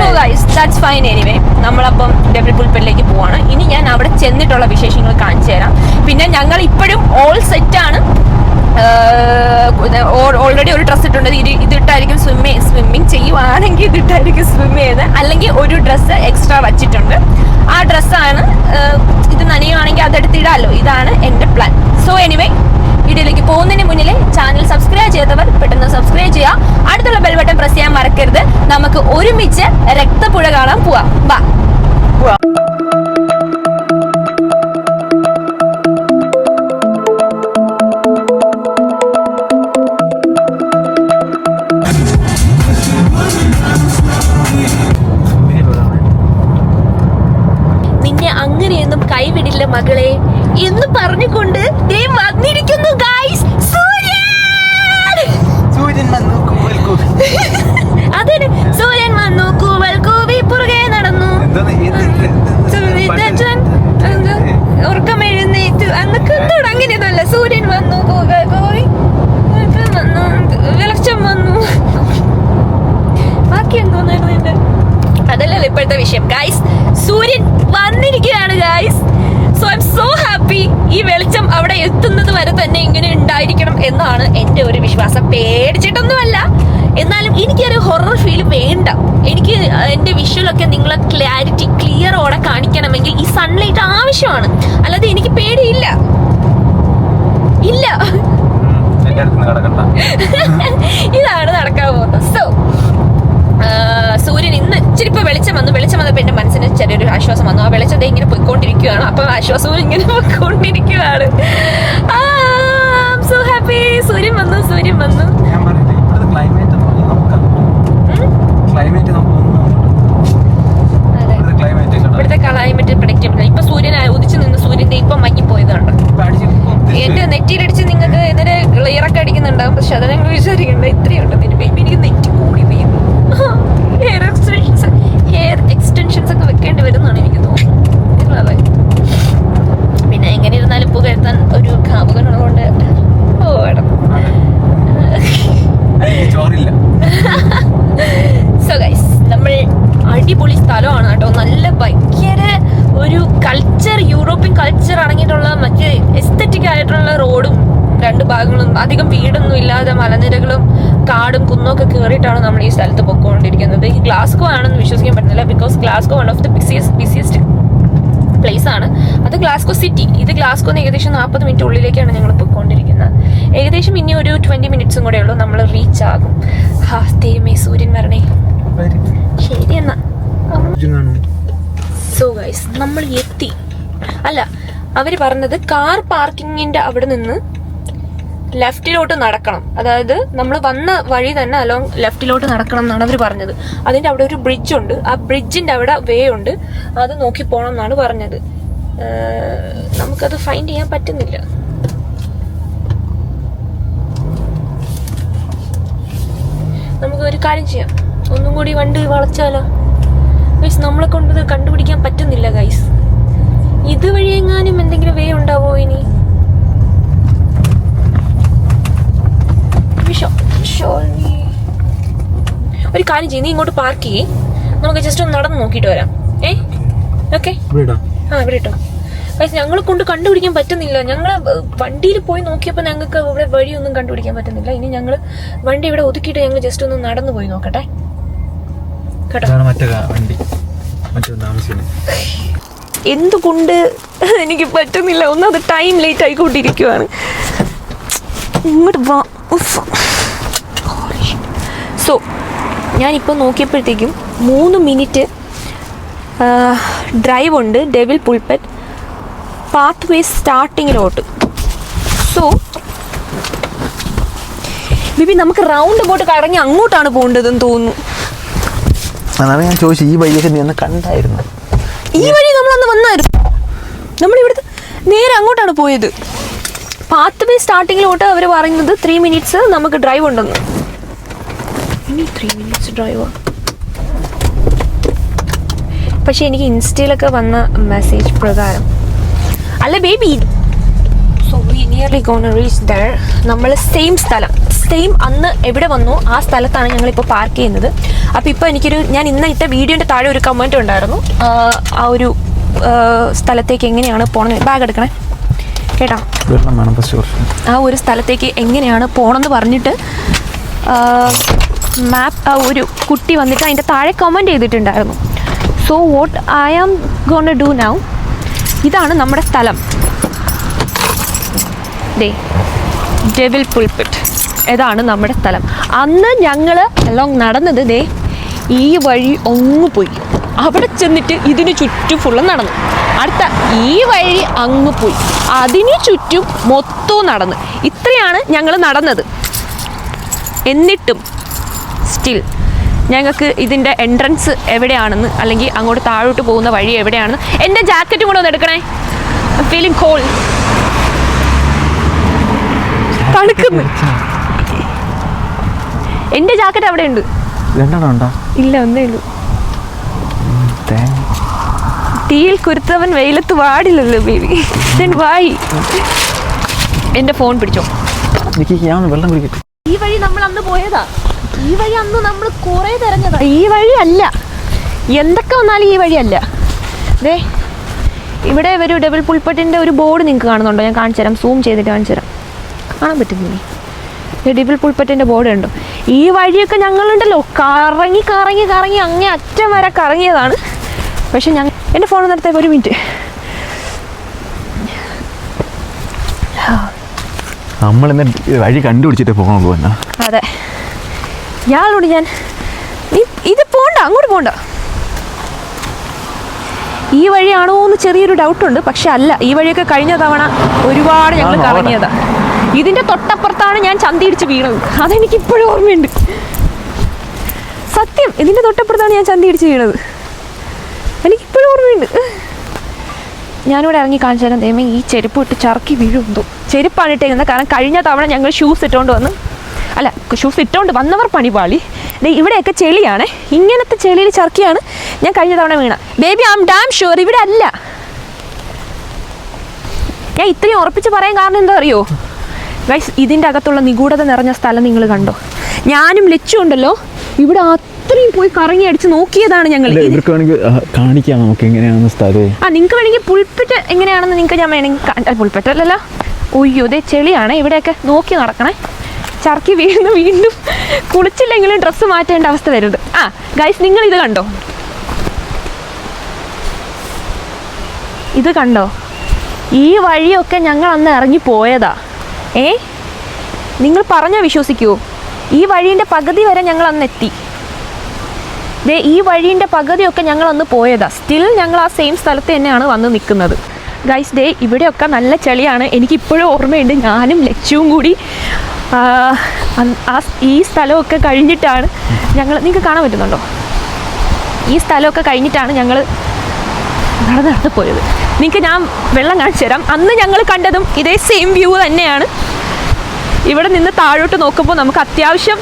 So guys, that's fine anyway. നമ്മളപ്പം ഡെവിൾ പുൽപ്പറ്റിലേക്ക് പോവാണ്. ഇനി ഞാൻ അവിടെ ചെന്നിട്ടുള്ള വിശേഷങ്ങൾ കാണിച്ചു തരാം. പിന്നെ ഞങ്ങൾ ഇപ്പോഴും ഓൾ സെറ്റ് ആണ്. ഓൾറെഡി ഒരു ഡ്രസ്സ് ഇട്ടുണ്ട്. ഇതിട്ടായിരിക്കും സ്വിമ്മിങ് ചെയ്യുവാണെങ്കിൽ ഇതിട്ടായിരിക്കും സ്വിം ചെയ്യുന്നത്. അല്ലെങ്കിൽ ഒരു ഡ്രസ്സ് എക്സ്ട്രാ വച്ചിട്ടുണ്ട്. ആ ഡ്രസ്സാണ്. ഇത് നനയുവാണെങ്കിൽ അതെടുത്തിടാമല്ലോ. ഇതാണ് എൻ്റെ പ്ലാൻ. സോ എനിവേ, വീഡിയോയിലേക്ക് പോകുന്നതിന് മുന്നിൽ ചാനൽ സബ്സ്ക്രൈബ് ചെയ്തവർ പെട്ടെന്ന് സബ്സ്ക്രൈബ് ചെയ്യുക. അടുത്തുള്ള ബെൽ ബട്ടൺ പ്രസ് ചെയ്യാൻ മറക്കരുത്. നമുക്ക് ഒരുമിച്ച് രക്തപ്പുഴ കാണാൻ പോവാം. വീട്ടിലെ മകളെ എന്ന് പറഞ്ഞുകൊണ്ട് ദേ വന്നിരിക്കുന്നു ഗൈസ്
സൂര്യൻ വന്നു കൂവൽ കൂവി.
അതെ, സൂര്യൻ വന്നു കൂവൽ കൂവി പുറകെ നടന്നു ഉറക്കമെഴുന്നേറ്റു അന്നൊക്കെ അങ്ങനെയൊന്നുമല്ല. സൂര്യൻ വന്നു കൂവൽ കൂവി വന്നു വെളിച്ചം വന്നു. ബാക്കി എന്തോന്നായിരുന്നു എന്റെ? അതല്ലല്ലോ ഇപ്പോഴത്തെ വിഷയം ഗൈസ്. സൂര്യൻ വന്നിരിക്കുകയാണ് guys. So I M so happy. ഈ വെളിച്ചം അവിടെ എത്തുന്നത് വരെ തന്നെ ഇങ്ങനെ ഉണ്ടായിരിക്കണം എന്നാണ് എൻ്റെ ഒരു വിശ്വാസം. പേടിച്ചിട്ടൊന്നുമല്ല, എന്നാലും എനിക്കൊരു ഹൊറർ ഫീൽ വേണ്ട. എനിക്ക് എൻ്റെ വിഷ്വലൊക്കെ നിങ്ങളെ ക്ലിയറോടെ കാണിക്കണമെങ്കിൽ ഈ സൺലൈറ്റ് ആവശ്യമാണ്. അല്ലാതെ എനിക്ക് പേടിയില്ല. ഇല്ല, ഇതാണ് നടക്കാൻ പോകുന്നത്. സോ സൂര്യൻ ഇന്ന് ഇച്ചിരി ഇപ്പൊ വെളിച്ചം വന്നപ്പോ എന്റെ മനസ്സിന് ചെറിയൊരു ആശ്വാസം വന്നു. ആ വെളിച്ചം ഇങ്ങനെ പോയിക്കൊണ്ടിരിക്കുകയാണ്. അപ്പൊ ആശ്വാസവും ഇങ്ങനെ പോയിക്കൊണ്ടിരിക്കുകയാണ്. So happy. സൂര്യൻ വന്നു. ഇവിടുത്തെ ക്ലൈമറ്റ് പ്രഡിക്റ്റബിൾ. ഇപ്പൊ സൂര്യൻ ഉദിച്ചു നിന്ന് സൂര്യന്റെ ഇപ്പൊ മങ്ങിപ്പോയതാണ്. എന്റെ നെറ്റിയിലടിച്ച് നിങ്ങൾക്ക് ഇതിന് ക്ലിയറൊക്കെ അടിക്കുന്നുണ്ടാവും. പക്ഷെ അത് ഞങ്ങൾ വിചാരിക്കണ്ട, ഇത്രയുണ്ട് നിന്റെ ബേബി. എനിക്ക് നെറ്റ് കൂടി പെയ്യുന്നു. ഹെയർ എക്സ്റ്റൻഷൻസ് ഒക്കെ വെക്കേണ്ടി വരുന്നതാണ് എനിക്ക് തോന്നുന്നത്. പിന്നെ എങ്ങനെ ഇരുന്നാലും പുകഴ്ത്താൻ ഒരു കാമുകനുള്ളതുകൊണ്ട് പോകണം. സോ ഗൈസ്, നമ്മൾ അടിപൊളി സ്ഥലമാണ് കേട്ടോ. നല്ല ഭയങ്കര ഒരു കൾച്ചർ, യൂറോപ്യൻ കൾച്ചർ അടങ്ങിയിട്ടുള്ള മറ്റേ എസ്തെറ്റിക് ആയിട്ടുള്ള റോഡും രണ്ട് ഭാഗങ്ങളും അധികം വീടൊന്നും ഇല്ലാതെ മലനിരകളും കാടും കുന്നൊക്കെ കയറിയിട്ടാണ് നമ്മൾ ഈ സ്ഥലത്ത് പൊയ്ക്കൊണ്ടിരിക്കുന്നത്. ഈ ഗ്ലാസ്ഗോ ആണെന്ന് വിശ്വസിക്കാൻ പറ്റുന്നില്ല. Because Glasgow one of the busiest place ആണ്. അത് ഗ്ലാസ്ഗോ സിറ്റി. ഇത് ഗ്ലാസ്ഗോന്ന് ഏകദേശം 40 മിനിറ്റ് ഉള്ളിലേക്കാണ് ഞങ്ങൾ പൊയ്ക്കൊണ്ടിരിക്കുന്നത്. ഏകദേശം ഇനി ഒരു 20 മിനിറ്റ്സും കൂടെ ഉള്ളൂ നമ്മൾ റീച്ച് ആകും. ദൈവമേ, സൂര്യൻ വരണേ. ശരി എന്നാ. സോ ഗൈസ്, നമ്മൾ എത്തി. അല്ല, അവര് പറഞ്ഞത് കാർ പാർക്കിങ്ങിന്റെ അവിടെ നിന്ന് ലെഫ്റ്റിലോട്ട് നടക്കണം. അതായത് നമ്മൾ വന്ന വഴി തന്നെ അലോങ് ലെഫ്റ്റിലോട്ട് നടക്കണം എന്നാണ് അവർ പറഞ്ഞത്. അതിൻ്റെ അവിടെ ഒരു ബ്രിഡ്ജ് ഉണ്ട്. ആ ബ്രിഡ്ജിൻ്റെ അവിടെ വേ ഉണ്ട്. അത് നോക്കി പോകണം എന്നാണ് പറഞ്ഞത്. നമുക്കത് ഫൈൻഡ് ചെയ്യാൻ പറ്റുന്നില്ല. നമുക്ക് ഒരു കാര്യം ചെയ്യാം, ഒന്നും കൂടി വണ്ടി വളച്ചാലോ ഗൈസ്? നമ്മളെ കൊണ്ടത് കണ്ടുപിടിക്കാൻ പറ്റുന്നില്ല ഗൈസ്. ഇതുവഴി എങ്ങാനും എന്തെങ്കിലും വേ ഉണ്ടാവോ ഇനി? ഒരു കാര്യം ചെയ്യും, നീ ഇങ്ങോട്ട് പാർക്ക് ചെയ്യേ, നമുക്ക് ജസ്റ്റ് ഒന്ന് നടന്ന് നോക്കിയിട്ട് വരാം. ഓക്കെ, ഇവിടെ ഇട്ടോ. ഞങ്ങളെ കൊണ്ട് കണ്ടുപിടിക്കാൻ പറ്റുന്നില്ല. ഞങ്ങൾ വണ്ടിയിൽ പോയി നോക്കിയപ്പോൾ ഞങ്ങൾക്ക് ഇവിടെ വഴിയൊന്നും കണ്ടുപിടിക്കാൻ പറ്റുന്നില്ല. ഇനി ഞങ്ങൾ വണ്ടി ഇവിടെ ഒതുക്കിയിട്ട് ഞങ്ങൾ ജസ്റ്റ് ഒന്ന് നടന്നു പോയി നോക്കട്ടെ കേട്ടോ. എന്തുകൊണ്ട് എനിക്ക് പറ്റുന്നില്ല? ഒന്നത് ടൈം ലേറ്റ് ആയിക്കൊണ്ടിരിക്കുവാണ്. ഇങ്ങോട്ട് വാ. സോ ഞാനിപ്പോൾ നോക്കിയപ്പോഴത്തേക്കും 3 മിനിറ്റ് ഡ്രൈവ് ഉണ്ട് ഡെവിൽ പുൾപെറ്റ് പാത്ത് വേ സ്റ്റാർട്ടിങ്ങിലോട്ട്. സോ ബിബി, നമുക്ക് റൗണ്ട് ബോട്ട് കറങ്ങി അങ്ങോട്ടാണ് പോകേണ്ടതെന്ന് തോന്നുന്നു.
അതാണ് ഞാൻ ചോദിച്ചു, ഈ വഴിയൊക്കെ നീ ഒന്ന് കണ്ടായിരുന്നു?
ഈ വഴി നമ്മളന്ന് വന്നായിരുന്നു. നമ്മളിവിടുത്തെ നേരെ അങ്ങോട്ടാണ് പോയത്. പാത്ത് വേ സ്റ്റാർട്ടിങ്ങിലോട്ട് അവർ പറയുന്നത് 3 മിനിറ്റ്സ് നമുക്ക് ഡ്രൈവ് ഉണ്ടെന്ന്. ഇനി 3 മിനിറ്റ്സ് ഡ്രൈവോ? പക്ഷെ എനിക്ക് ഇൻസ്റ്റയിലൊക്കെ വന്ന മെസ്സേജ് പ്രകാരം അല്ല baby. So we nearly gonna reach there. നമ്മൾ സെയിം സ്ഥലം, സെയിം അന്ന് എവിടെ വന്നു ആ സ്ഥലത്താണ് ഞങ്ങളിപ്പോൾ പാർക്ക് ചെയ്യുന്നത്. അപ്പോൾ ഇപ്പോൾ ഞാൻ ഇന്ന് ഇട്ട വീഡിയോൻ്റെ താഴെ ഒരു കമൻറ്റ് ഉണ്ടായിരുന്നു, ആ ഒരു സ്ഥലത്തേക്ക് എങ്ങനെയാണ് പോകണമെന്ന്. ബാഗ് എടുക്കണേ കേട്ടോ. ആ ഒരു സ്ഥലത്തേക്ക് എങ്ങനെയാണ് പോകണമെന്ന് പറഞ്ഞിട്ട് മാപ്പ് ഒരു കുട്ടി വന്നിട്ട് അതിൻ്റെ താഴെ കമൻറ്റ് ചെയ്തിട്ടുണ്ടായിരുന്നു. So what I am gonna do now, ഇതാണ് നമ്മുടെ സ്ഥലം. ഡെവിൽ പുൾപെറ്റ്, ഇതാണ് നമ്മുടെ സ്ഥലം. അന്ന് ഞങ്ങൾ എല്ലാം നടന്നത് ഈ വഴി അങ്ങ് പോയി, അവിടെ ചെന്നിട്ട് ഇതിന് ചുറ്റും ഫുള്ളും നടന്നു. അടുത്ത ഈ വഴി അങ്ങ് പോയി, അതിന് ചുറ്റും മൊത്തവും നടന്ന്. ഇത്രയാണ് ഞങ്ങൾ നടന്നത്. എന്നിട്ടും സ്റ്റിൽ ഞങ്ങൾക്ക് ഇതിൻ്റെ എൻട്രൻസ് എവിടെയാണെന്ന്, അല്ലെങ്കിൽ അങ്ങോട്ട് താഴോട്ട് പോകുന്ന വഴി എവിടെയാണെന്ന്. എൻ്റെ ജാക്കറ്റും കൂടെ ഒന്ന് എടുക്കണേ. Feeling cold. തണുക്കുന്നു. എന്റെ ജാക്കറ്റ് അവിടെ ഉണ്ട്.
രണ്ടെണ്ണം
ഇല്ല, ഒന്നേ ഉള്ളൂ. തീയിൽ കുരുത്തവൻ വെയിലത്ത് വാടില്ലല്ലോ ബേബി. വായി. എന്റെ ഫോൺ പിടിച്ചോ.
ഞാൻ വെള്ളം കുടിക്കട്ടെ.
ഈ വഴി നമ്മൾ അന്ന് പോയതാ. ഈ വഴി അന്ന് നമ്മൾ കുറെ തിരഞ്ഞതാ. ഈ വഴി അല്ല, എന്തൊക്കെ വന്നാലും ഈ വഴിയല്ല. ദേ ഇവിടെ ഒരു ഡബിൾ പുൽപ്പട്ടിൻ്റെ ഒരു ബോർഡ് നിങ്ങൾക്ക് കാണുന്നുണ്ടോ? ഞാൻ കാണിച്ചു തരാം, സൂം ചെയ്തിട്ട് കാണിച്ചു തരാം. കാണാൻ പറ്റുന്നില്ലേ? ഡബിൾ പുൽപ്പട്ടിൻ്റെ ബോർഡ് ഉണ്ടോ? ഈ വഴിയൊക്കെ ഞങ്ങളുണ്ടല്ലോ കറങ്ങി കറങ്ങി കറങ്ങി അങ്ങേ അറ്റം വരെ കറങ്ങിയതാണ്. പക്ഷെ ഞങ്ങൾ എൻ്റെ ഫോൺ നിർത്തേ, ഒരു മിനിറ്റ്.
നമ്മളിന്ന് വഴി കണ്ടുപിടിച്ചിട്ട് പോകാൻ പോകുന്ന.
അതെ, ഇയാളോട് ഞാൻ ഇത് പോണ്ട, അങ്ങോട്ട് പോണ്ട. ഈ വഴിയാണോ എന്ന് ചെറിയൊരു ഡൗട്ടുണ്ട്. പക്ഷെ അല്ല, ഈ വഴിയൊക്കെ കഴിഞ്ഞ തവണ ഒരുപാട് ഞങ്ങൾ കറങ്ങിയതാ. ഇതിന്റെ തൊട്ടപ്പുറത്താണ് ഞാൻ ചന്തിയിടിച്ച് വീണത്. അതെനിക്ക് ഇപ്പോഴും ഓർമ്മയുണ്ട്. സത്യം, ഇതിന്റെ തൊട്ടപ്പുറത്താണ് ഞാൻ ചന്തിയിടിച്ച് വീണത്. എനിക്കിപ്പോഴും ഓർമ്മയുണ്ട്. ഞാനിവിടെ ഇറങ്ങി കാണിച്ചു തരാം. ദൈവമേ, ഈ ചെരുപ്പ് ഇട്ട് ചറക്കി വീഴുന്തോ. ചെരുപ്പാണ് ഇട്ടേക്കുന്നത്. കാരണം കഴിഞ്ഞ തവണ ഞങ്ങൾ ഷൂസ് ഇട്ടുകൊണ്ട് വന്ന്, അല്ല ഷൂസ് ഇട്ടുകൊണ്ട് വന്നവർ പണിപാളി. ഇവിടെയൊക്കെ ചെളിയാണ്. ഇങ്ങനത്തെ ചെളിയിൽ ചർക്കിയാണ് ഞാൻ കഴിഞ്ഞ തവണ വീണ. Baby, I am damn sure ഇവിടെ അല്ല. ഞാൻ ഇത്രയും ഉറപ്പിച്ച് പറയാൻ കാരണം എന്താ അറിയോ ഗൈസ്? ഇതിൻ്റെ അകത്തുള്ള നിഗൂഢത നിറഞ്ഞ സ്ഥലം നിങ്ങൾ കണ്ടോ? ഞാനും ലച്ചു ഉണ്ടല്ലോ ഇവിടെ അത്രയും പോയി കറങ്ങി അടിച്ച് നോക്കിയതാണ് ഞങ്ങൾ.
കാണിക്കാം നമുക്ക് എങ്ങനെയാണെന്ന് സ്ഥലം.
നിങ്ങൾക്ക് വേണമെങ്കിൽ പുൽപ്പറ്റ് എങ്ങനെയാണെന്ന് നിങ്ങൾക്ക് ഞാൻ വേണമെങ്കിൽ, പുൽപ്പറ്റല്ലല്ലോ, ഒയ്യോ ദേ ചെളിയാണ്. ഇവിടെയൊക്കെ നോക്കി നടക്കണേ. ചർക്കി വീണ്ടും കുളിച്ചില്ലെങ്കിലും ഡ്രസ്സ് മാറ്റേണ്ട അവസ്ഥ വരുന്നത്. ഗൈസ്, നിങ്ങൾ ഇത് കണ്ടോ? ഇത് കണ്ടോ? ഈ വഴിയൊക്കെ ഞങ്ങൾ അന്ന് ഇറങ്ങി പോയതാ. നിങ്ങൾ പറഞ്ഞാൽ വിശ്വസിക്കുമോ? ഈ വഴീൻ്റെ പകുതി വരെ ഞങ്ങൾ അന്ന് എത്തി. ദേ ഈ വഴീൻ്റെ പകുതിയൊക്കെ ഞങ്ങൾ അന്ന് പോയതാ. സ്റ്റിൽ ഞങ്ങൾ ആ സെയിം സ്ഥലത്ത് തന്നെയാണ് വന്ന് നിൽക്കുന്നത്. ഗൈസ്, ദേ ഇവിടെയൊക്കെ നല്ല ചെളിയാണ്. എനിക്കിപ്പോഴും ഓർമ്മയുണ്ട്, ഞാനും ലച്ചുവും കൂടി ഈ സ്ഥലമൊക്കെ കഴിഞ്ഞിട്ടാണ് ഞങ്ങൾ, നിങ്ങൾക്ക് കാണാൻ പറ്റുന്നുണ്ടോ? ഈ സ്ഥലമൊക്കെ കഴിഞ്ഞിട്ടാണ് ഞങ്ങൾ നടന്ന് പോയത്. നിങ്ങൾക്ക് ഞാൻ വെള്ളം കാണിച്ചു തരാം. അന്ന് ഞങ്ങൾ കണ്ടതും ഇതേ സെയിം വ്യൂ തന്നെയാണ്. ഇവിടെ നിന്ന് താഴോട്ട് നോക്കുമ്പോൾ നമുക്ക് അത്യാവശ്യം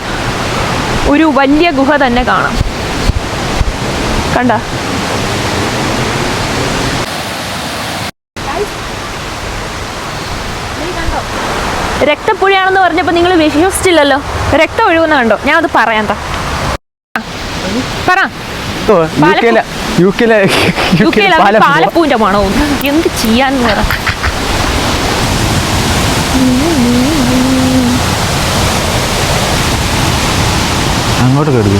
ഒരു വലിയ ഗുഹ തന്നെ കാണാം. കണ്ട? രക്തപ്പുഴയാണെന്ന് പറഞ്ഞപ്പോൾ നിങ്ങൾ വിശ്വസിച്ചില്ലല്ലോ. രക്തം ഒഴുകുന്ന കണ്ടോ? ഞാൻ അത് പറയാം. പറ. പാലപ്പൂവിന്റെ മണോ? എന്ത് ചെയ്യാന്ന് പറ.
അങ്ങോട്ട് കയറി.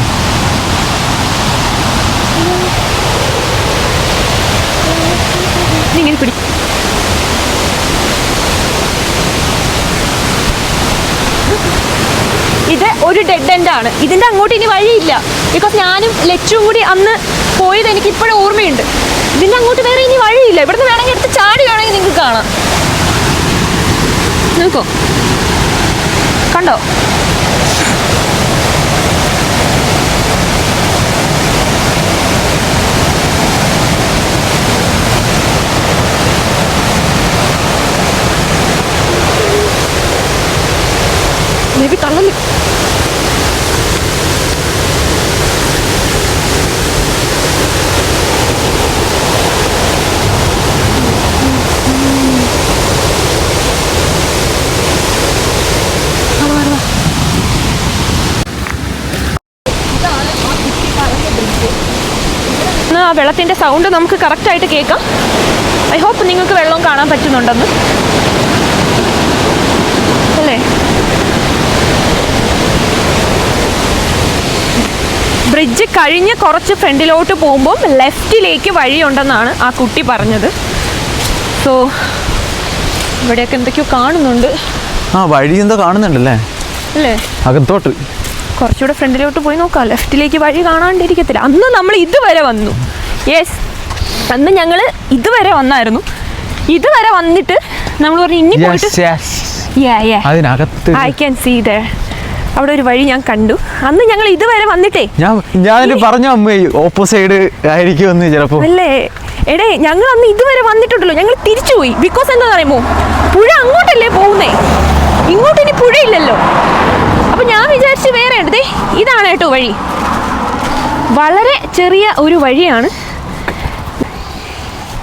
ഇങ്ങനെ പിടി. ഇത് ഒരു ഡെഡ് എൻഡ് ആണ്. ഇതിന്റെ അങ്ങോട്ട് ഇനി വഴിയില്ല. ബിക്കോസ് ഞാനും ലച്ചും കൂടി അന്ന് പോയത് എനിക്ക് ഇപ്പോഴും ഓർമ്മയുണ്ട്. ഇതിന്റെ അങ്ങോട്ട് വേറെ ഇനി വഴിയില്ല. ഇവിടുന്ന് വേണമെങ്കിൽ എടുത്ത് ചാടി വേണമെങ്കിൽ നിങ്ങൾക്ക് കാണാം. നോക്കോ, കണ്ടോ? ബേബി തള്ളു. ആ വെള്ളത്തിൻ്റെ സൗണ്ട് നമുക്ക് കറക്റ്റായിട്ട് കേൾക്കാം. ഐ ഹോപ്പ് നിങ്ങൾക്ക് വെള്ളം കാണാൻ പറ്റുന്നുണ്ടെന്ന് അല്ലേ? ബ്രിഡ്ജ് കഴിഞ്ഞ് കുറച്ച് ഫ്രണ്ടിലോട്ട് പോകുമ്പോൾ ലെഫ്റ്റിലേക്ക് വഴിയുണ്ടെന്നാണ് ആ കുട്ടി പറഞ്ഞത്. സോ ഇവിടെയൊക്കെ എന്തൊക്കെയോ കാണുന്നുണ്ട്.
വഴി എന്തോ കാണുന്നുണ്ടല്ലേ
അല്ലേ?
അകത്തോട്ട്
കുറച്ചുകൂടെ ഫ്രണ്ടിലോട്ട് പോയി നോക്കാം. ലെഫ്റ്റിലേക്ക് വഴി കാണാണ്ടിരിക്കത്തില്ല. അന്ന് നമ്മൾ ഇതുവരെ വന്നു. യെസ്, അന്ന് ഞങ്ങൾ ഇതുവരെ വന്നായിരുന്നു. ഇതുവരെ വന്നിട്ട് നമ്മൾ പറഞ്ഞു ഇനി പോയിട്ട് ഐ ക്യാൻ സീ ദർ. അവിടെ ഒരു വഴി ഞാൻ കണ്ടു. അന്ന് ഞങ്ങൾ ഇതുവരെ വന്നിട്ടേ
ഞാൻ പറഞ്ഞു അമ്മ ഓപ്പോസൈഡ് ആയിരിക്കുമെന്ന് ചിലപ്പോ.
അല്ലേ? എടേ ഞങ്ങൾ അന്ന് ഇതുവരെ വന്നിട്ടുണ്ടല്ലോ, ഞങ്ങൾ തിരിച്ചുപോയി. ബിക്കോസ് എന്താ പറയുമോ, പുഴ അങ്ങോട്ടല്ലേ പോകുന്നേ, ഇങ്ങോട്ട് ഇനി പുഴയില്ലല്ലോ. അപ്പൊ ഞാൻ വിചാരിച്ച് വേറെ ഉണ്ട്. ദേ ഇതാണ് കേട്ടോ വഴി, വളരെ ചെറിയ ഒരു വഴിയാണ്.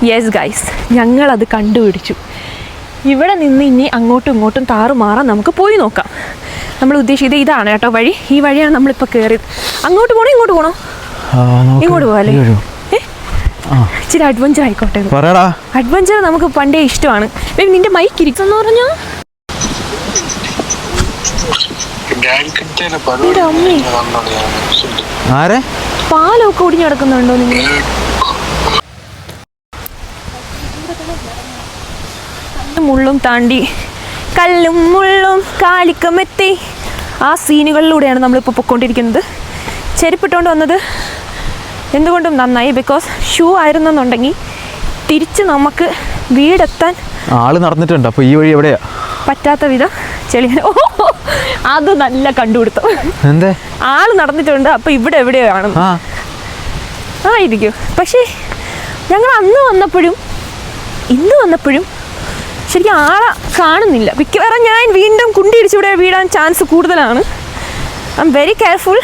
യെസ് ഗൈസ്, ഞങ്ങളത് കണ്ടുപിടിച്ചു. ഇവിടെ നിന്ന് ഇനി അങ്ങോട്ടും ഇങ്ങോട്ടും താറുമാറാൻ നമുക്ക് പോയി നോക്കാം. നമ്മൾ ഉദ്ദേശിച്ചത് ഇതാണ് കേട്ടോ വഴി. ഈ വഴിയാണ് നമ്മളിപ്പോൾ കയറിയത്. അങ്ങോട്ട് പോകണോ ഇങ്ങോട്ട് പോകണോ? ഇങ്ങോട്ട് പോകാല്ലേ? ഇച്ചിരി അഡ്വഞ്ചർ ആയിക്കോട്ടെ. അഡ്വഞ്ചർ നമുക്ക് പണ്ടേ ഇഷ്ടമാണ്. നിന്റെ മൈക്ക് ഇരിക്കുന്നു പറഞ്ഞാ പാലൊക്കെ ഒടിഞ്ഞു കിടക്കുന്നുണ്ടോ നിങ്ങൾ? മുള്ളും താണ്ടി കല്ലും മുള്ളും കാലിക്കമെത്തി ആ സീനുകളിലൂടെയാണ് നമ്മളിപ്പോൾ പൊയ്ക്കൊണ്ടിരിക്കുന്നത്. ചെരുപ്പിട്ടുകൊണ്ട് വന്നത് എന്തുകൊണ്ടും നന്നായി. ബിക്കോസ് ഷൂ ആയിരുന്നെന്നുണ്ടെങ്കിൽ തിരിച്ച് നമുക്ക് വീടെത്താൻ
ആള് നടന്നിട്ടുണ്ട്. അപ്പോൾ ഈ വഴി എവിടെയാ?
പറ്റാത്ത വിധം ചെളി. ഓ അത് നല്ല കണ്ടുപിടുത്തം.
എന്തേ?
ആള് നടന്നിട്ടുണ്ട്, അപ്പോൾ ഇവിടെ എവിടെയോ ആണെന്ന് ആയിരിക്കും. പക്ഷേ ഞങ്ങൾ അന്ന് വന്നപ്പോഴും ഇന്ന് വന്നപ്പോഴും ശരിക്കും ആളെ കാണുന്നില്ല. മിക്കവാറും ഞാൻ വീണ്ടും കുണ്ടിയിടിച്ചിവിടെ വീഴാൻ ചാൻസ് കൂടുതലാണ്. I am very careful.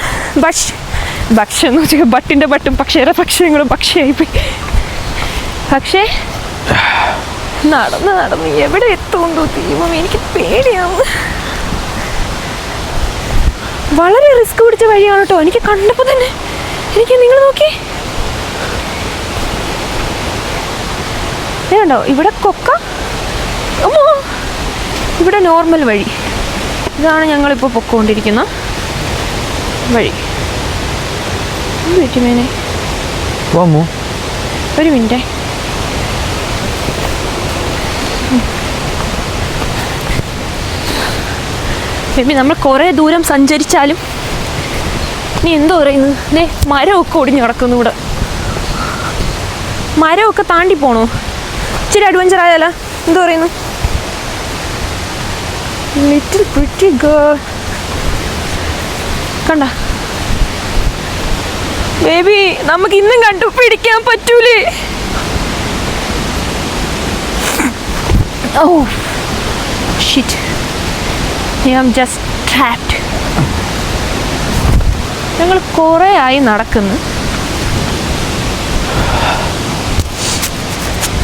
ഭക്ഷ്യം എന്ന് വെച്ചാൽ ബട്ടിൻ്റെ ബട്ടും പക്ഷിയുടെ പക്ഷികളും പക്ഷിയായിപ്പോയി. പക്ഷേ നടന്ന് എവിടെ എത്തുകൊണ്ടോ തീരുമാനം, എനിക്ക് പേടിയാണ്. വളരെ റിസ്ക് പിടിച്ച വഴിയാണ് കേട്ടോ. എനിക്ക് കണ്ടപ്പോൾ തന്നെ നിങ്ങൾ നോക്കി കണ്ടോ, ഇവിടെ കൊക്ക, അമ്മോ ഇവിടെ നോർമൽ വഴി. ഇതാണ് ഞങ്ങളിപ്പോൾ പൊക്കോണ്ടിരിക്കുന്ന വഴി. എന്ത് പറ്റുമേനെ? ഒരു മിനിറ്റ്. ബേബി നമ്മൾ കുറേ ദൂരം സഞ്ചരിച്ചാലും നീ എന്തോ പറയുന്നത്? ദേ മരമൊക്കെ ഒടിഞ്ഞു കിടക്കുന്നു ഇവിടെ. മരമൊക്കെ താണ്ടി പോണോ? ഇച്ചിരി അഡ്വഞ്ചർ ആയാലോ? എന്തോ പറയുന്നു? ലിറ്റിൽ പ്രിറ്റി ഗേൾ കണ്ട ബേബി, നമുക്ക് ഇന്നും കണ്ടുപിടിക്കാൻ പറ്റൂലേ? Oh shit, I am just trapped. ഞങ്ങൾ കുറേ ആയി നടക്കുന്നു.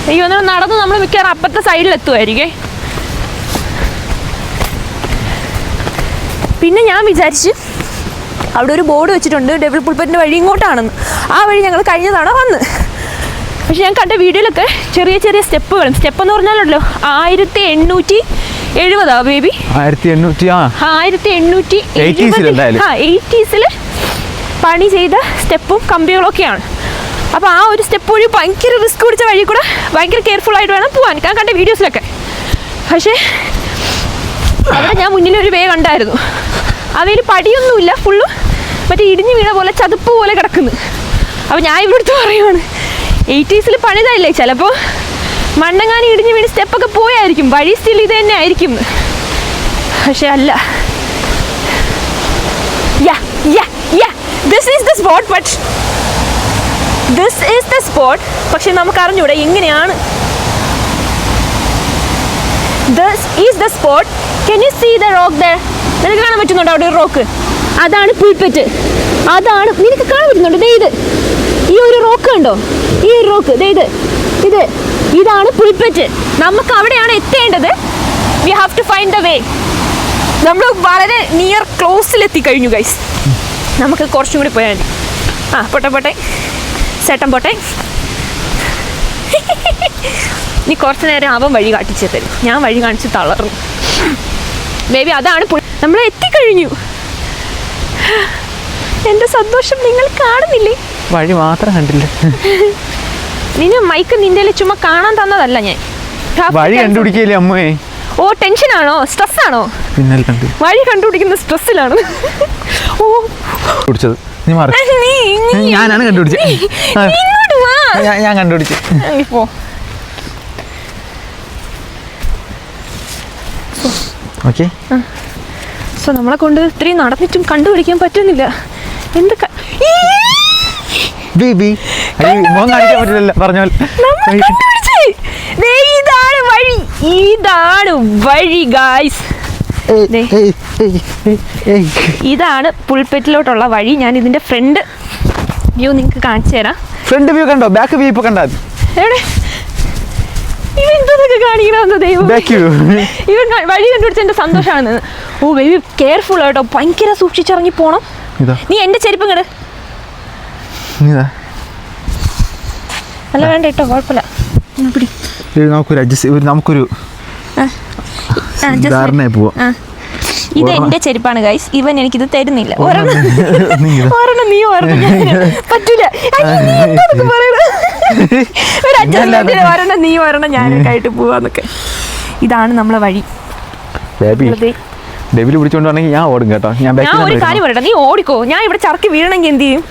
അയ്യോ, എന്നാൽ നടന്ന് നമ്മൾ മിക്കവാറും അപ്പത്തെ സൈഡിലെത്തുമായിരിക്കേ. പിന്നെ ഞാൻ വിചാരിച്ച് അവിടെ ഒരു ബോർഡ് വെച്ചിട്ടുണ്ട്, ഡെവിൾ പുൾപ്പറ്റിൻ്റെ വഴി ഇങ്ങോട്ടാണെന്ന്. ആ വഴി ഞങ്ങൾ കഴിഞ്ഞ തവണ വന്ന്. പക്ഷെ ഞാൻ കണ്ട വീഡിയോയിലൊക്കെ ചെറിയ ചെറിയ സ്റ്റെപ്പുകളും, സ്റ്റെപ്പെന്ന് പറഞ്ഞാലല്ലോ 1870 ബേബി, 1880s പണി ചെയ്ത സ്റ്റെപ്പും കമ്പികളൊക്കെയാണ്. അപ്പോൾ ആ ഒരു സ്റ്റെപ്പ് വഴി ഭയങ്കര റിസ്ക് പിടിച്ച വഴി കൂടെ ഭയങ്കര കെയർഫുൾ ആയിട്ട് വേണം പോകാൻ. ഞാൻ കണ്ട വീഡിയോസിലൊക്കെ. പക്ഷേ അവിടെ ഞാൻ മുന്നിലൊരു വേ കണ്ടായിരുന്നു. അവയിൽ പടിയൊന്നുമില്ല, ഫുള്ള് മറ്റേ ഇടിഞ്ഞു വീണ പോലെ ചതുപ്പ് പോലെ കിടക്കുന്നു. അപ്പോൾ ഞാൻ ഇവിടുത്തെ പറയുവാണ്, 80s പണിതല്ലേ, ചിലപ്പോൾ മണ്ണങ്ങാനും ഇടിഞ്ഞു വീണ് സ്റ്റെപ്പൊക്കെ പോയായിരിക്കും, വഴി സ്റ്റിൽ ഇത് തന്നെ ആയിരിക്കും. പക്ഷെ അല്ല. This is the spot. പക്ഷെ നമുക്ക് അറിഞ്ഞൂടെ എങ്ങനെയാണ്. This is the spot. Can you see the rock there? നിനക്ക് കാണാൻ പറ്റുന്നുണ്ടോ അവിടെ ഒരു റോക്ക്? അതാണ് പുൽപ്പറ്റ്. അതാണ് നിനക്ക് കാണാൻ പറ്റുന്നുണ്ട്. ദേ ഇത് ഈ ഒരു റോക്ക് കണ്ടോ? ഈ ഒരു റോക്ക് ഇതാണ് പുൽപ്പറ്റ്. നമുക്ക് അവിടെയാണ് എത്തേണ്ടത്. We have to find the way. നമ്മൾ വളരെ നിയർ ക്ലോസിലെത്തി കഴിഞ്ഞു ഗൈസ്. നമുക്ക് കുറച്ചും കൂടി പോയാൽ മതി. പോട്ടെ ചേട്ടൻ പോട്ടെ. നീ കുറച്ച് നേരം അവൻ വഴി കാട്ടിച്ചു തരും, ഞാൻ വഴി കാണിച്ച് തളർന്നു. ബേബി അതാണ് നമ്മൾ എത്തിക്കഴിഞ്ഞു. എൻ്റെ സന്തോഷം നിങ്ങൾ കാണുന്നില്ലേ?
വഴി മാത്രം കണ്ടില്ല.
നിന്നെ മൈക്ക് നിന്റെ ചുമ്മാ കാണാൻ തന്നതല്ല ഞാൻ.
വഴി കണ്ടുപിടിക്കില്ലേ അമ്മേ?
ഓ ടെൻഷനാണോ, സ്ട്രെസ് ആണോ? വഴി കണ്ടുപിടിക്കുന്ന സ്ട്രെസ്സിലാണ്. ഓ
നീ മാറി. ഞാനാണ് കണ്ടുപിടിച്ചത്. ഞാൻ കണ്ടുപിടിച്ചു. ഓക്കെ.
സോ നമ്മളെ കൊണ്ട് ഇത്രയും നടന്നിട്ടും കണ്ടുപിടിക്കാൻ പറ്റുന്നില്ല. എന്തൊക്കെ
മോൻ കാണിക്കാൻ പറ്റില്ലല്ലോ പറഞ്ഞാൽ.
ഇതാണ് വഴി, ഇതാണ് വഴി ഗായ്സ്. ഇതാണ് പുൽപ്പറ്റിലോട്ടുള്ള വഴി. ഞാൻ ഇതിന്റെ ഫ്രണ്ട് വ്യൂ നിങ്ങൾക്ക് കാണിച്ചു തരാം.
ഫ്രണ്ട് വ്യൂ കണ്ടോ? ബാക്ക് വ്യൂ ഇപ്പൊ കണ്ടാ?
എവിടെ ഇവൻ എന്തൊക്കെ കാണിക്കണമെന്ന് ദൈവം. ഇവൻ വഴി കണ്ടുപിടിച്ച എന്റെ സന്തോഷമാണ്. ഓ ബേബി കെയർഫുൾ ആട്ടോ, ഭയങ്കര സൂക്ഷിച്ചിറങ്ങി പോണം. നീ എന്റെ ചെരുപ്പ് ഇങ്ങട്. അല്ല വേണ്ട കേട്ടോ, കുഴപ്പമില്ല.
നമുക്കൊരു
ഇത് എന്റെ ചെരുപ്പാണ് ഗൈസ്. ഇവൻ എനിക്കിത് തരുന്നില്ല. ഒരെണ്ണം നീ പറ്റൂല. ഒരെണ്ണം നീ ഒരെണ്ണം ഞാനൊക്കെ ആയിട്ട് പോവാന്നൊക്കെ. ഇതാണ് നമ്മളെ വഴി.
ഞാൻ ഓടും കേട്ടോ. ഞാൻ
ഒരു കാര്യം പറയട്ടെ, നീ ഓടിക്കോ. ഞാൻ ഇവിടെ ചർക്കി വീഴണമെങ്കിൽ എന്ത് ചെയ്യും?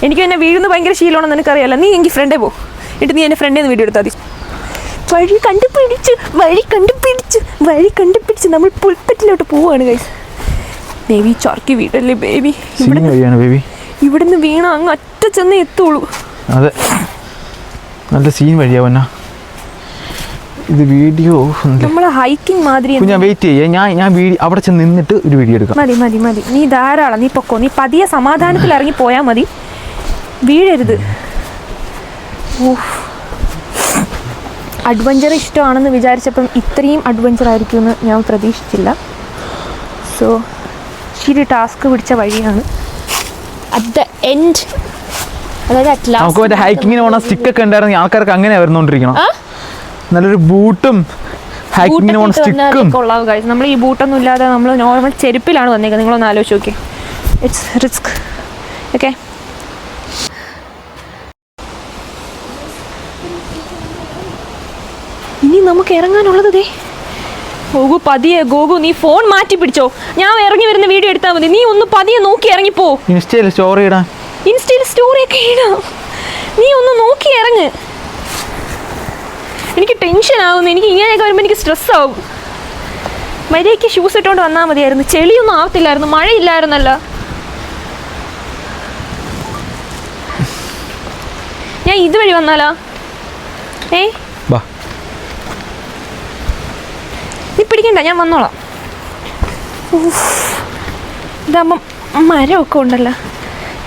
എനിക്ക് എന്നെ വീഴുന്ന ഭയങ്കര ശീലമാണെന്ന് എനിക്കറിയാലോ. നീ എനിക്ക് ഫ്രണ്ടേ പോ, എന്നിട്ട് നീ എന്റെ ഫ്രണ്ടിൽ നിന്ന് വീഡിയോ എടുത്താൽ മതി. വഴി കണ്ടുപിടിച്ച് നമ്മൾ പുൽപ്പറ്റിലോട്ട് പോവാണ് ഗൈസ്. ബേബി ചർക്കി വീടല്ലേ ബേബി. ഇവിടുന്ന് വീണ അങ്ങ് അറ്റ ചെന്ന് എത്തുള്ളൂ.
അതെ, നല്ല സീൻ വഴിയാവന്നാ ഇത്. വീഡിയോ
നമ്മളെ ഹൈക്കിംഗ് മാതിരി.
ഞാൻ വെയിറ്റ് ചെയ്യാം. ഞാൻ അവിടെ ചെന്ന് നിന്നിട്ട് ഒരു വീഡിയോ എടുക്കാം.
മതി. നീ ധാരാളം, നീ പൊക്കോ. നീ പതിയെ സമാധാനത്തിൽ ഇറങ്ങി പോയാൽ മതി, വീഴരുത്. അഡ്വഞ്ചർ ഇഷ്ടമാണെന്ന് വിചാരിച്ചപ്പം ഇത്രയും അഡ്വഞ്ചർ ആയിരിക്കുമെന്ന് ഞാൻ പ്രതീക്ഷിച്ചില്ല. സോ ശരി, ടാസ്ക് പിടിച്ച വഴിയാണ്. അറ്റ് ദ എൻഡ്, അതായത്
നമുക്ക് ഹൈക്കിങ്ങിന് പോണ സ്റ്റിക്കൊക്കെ ഉണ്ടായിരുന്നെങ്കിൽ ആൾക്കാർക്ക് അങ്ങനെ വരുന്നോണ്ടിരിക്കണം. നല്ലൊരു ബൂട്ടും ഹൈക്കിങ്ങിന് പോണ സ്റ്റിക്കും
കൊള്ളാവും കാര്യം. നമ്മൾ ഈ ബൂട്ടൊന്നും ഇല്ലാതെ നമ്മൾ നോർമൽ ചെരുപ്പിലാണ് വന്നേക്കുന്നത്. നിങ്ങളൊന്ന് ആലോചിച്ച് നോക്കി. It's risk. ഓക്കെ, ഇനി നമുക്ക് ഇറങ്ങാനുള്ളത് ദേ. ഗോഗു പതിയെ, ഗോഗു നീ ഫോൺ മാറ്റി പിടിച്ചോ. ഞാൻ ഇറങ്ങി വരുന്ന വീഡിയോ എടുത്താൽ മതി. നീ ഒന്ന് പതിയെ നോക്കി ഇറങ്ങിപ്പോ.
ഇൻസ്റ്റയിൽ സ്റ്റോറി ഇടാം.
ഇൻസ്റ്റയിൽ സ്റ്റോറിയൊക്കെ ഇടാം. നീ ഒന്ന് നോക്കി ഇറങ്ങ്. എനിക്ക് ടെൻഷൻ ആവുന്നു. എനിക്ക് ഇങ്ങനെയൊക്കെ വരുമ്പോൾ എനിക്ക് സ്ട്രെസ്സാവും. മര്യാദയ്ക്ക് ഷൂസ് ഇട്ടുകൊണ്ട് വന്നാൽ മതിയായിരുന്നു. ചെളിയൊന്നും ആവത്തില്ലായിരുന്നു, മഴയില്ലായിരുന്നല്ലോ. ഞാൻ ഇതുവഴി വന്നാലോ? നീ പിടിക്കണ്ട, ഞാൻ വന്നോളാം. ഇതാകുമ്പം മരമൊക്കെ ഉണ്ടല്ലോ.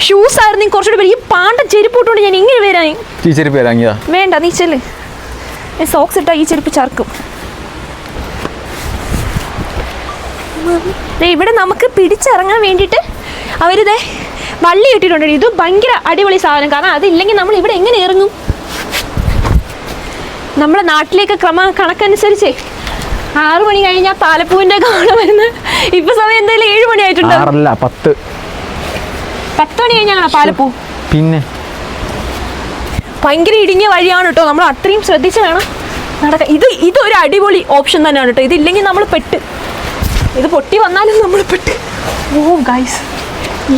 ഷൂസ് ആയിരുന്നു കുറച്ചുകൂടി. ഈ പാണ്ട ചെരുപ്പ് ഇട്ടുകൊണ്ട് ഞാൻ ഇങ്ങനെ വരാൻ. വേണ്ട, നീ ചെല്ല്. ഞാൻ സോക്സ് ഇട്ടാൽ ഈ ചെരുപ്പ് ചർക്കും. ഇവിടെ നമുക്ക് പിടിച്ചിറങ്ങാൻ വേണ്ടിയിട്ട് അവരിതേ വള്ളി ഇട്ടിട്ടുണ്ട്. ഇത് ഭയങ്കര അടിപൊളി സാധനം. കാരണം അതില്ലെങ്കിൽ നമ്മൾ ഇവിടെ എങ്ങനെ ഇറങ്ങും? നമ്മളെ നാട്ടിലേക്ക് കണക്കനുസരിച്ച് 6 മണി കഴിഞ്ഞാൽ പാലപ്പൂവിന്റെ കാണാൻ വരുന്നത്. ഇപ്പൊ സമയം എന്തായാലും 7 മണി ആയിട്ടുണ്ട്. 10 മണി കഴിഞ്ഞാണോ പാലപ്പൂ?
പിന്നെ
ഭയങ്കര ഇടുങ്ങിയ വഴിയാണ് കേട്ടോ. നമ്മൾ അത്രയും ശ്രദ്ധിച്ച് വേണം നടക്കാൻ. ഇതൊരു അടിപൊളി ഓപ്ഷൻ തന്നെയാണ് കേട്ടോ. ഇതില്ലെങ്കിൽ നമ്മൾ പെട്ട്. ഇത് പൊട്ടി വന്നാലും നമ്മൾ പെട്ട്. ഓ ഗൈസ്,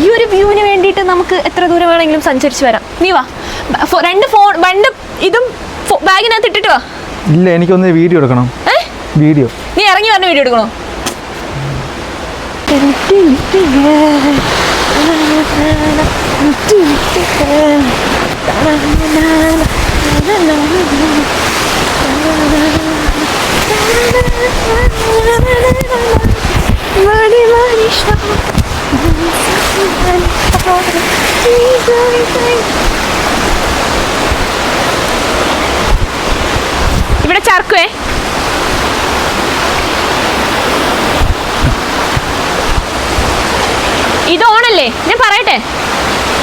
ഈ ഒരു വ്യൂവിന് വേണ്ടിയിട്ട് നമുക്ക് എത്ര ദൂരം വേണമെങ്കിലും സഞ്ചരിച്ച് വരാം. നീ വാ, 2 ഇതും ബാഗിനകത്ത് ഇട്ടിട്ട് വാ.
ഇല്ല, എനിക്കൊന്ന് വീഡിയോ എടുക്കണം. വീഡിയോ
നീ ഇറങ്ങി പറഞ്ഞ വീഡിയോ എടുക്കണോ? ഇവിടെ ചർക്കുവേ. ഇത് ഓണല്ലേ? ഞാൻ പറയട്ടെ,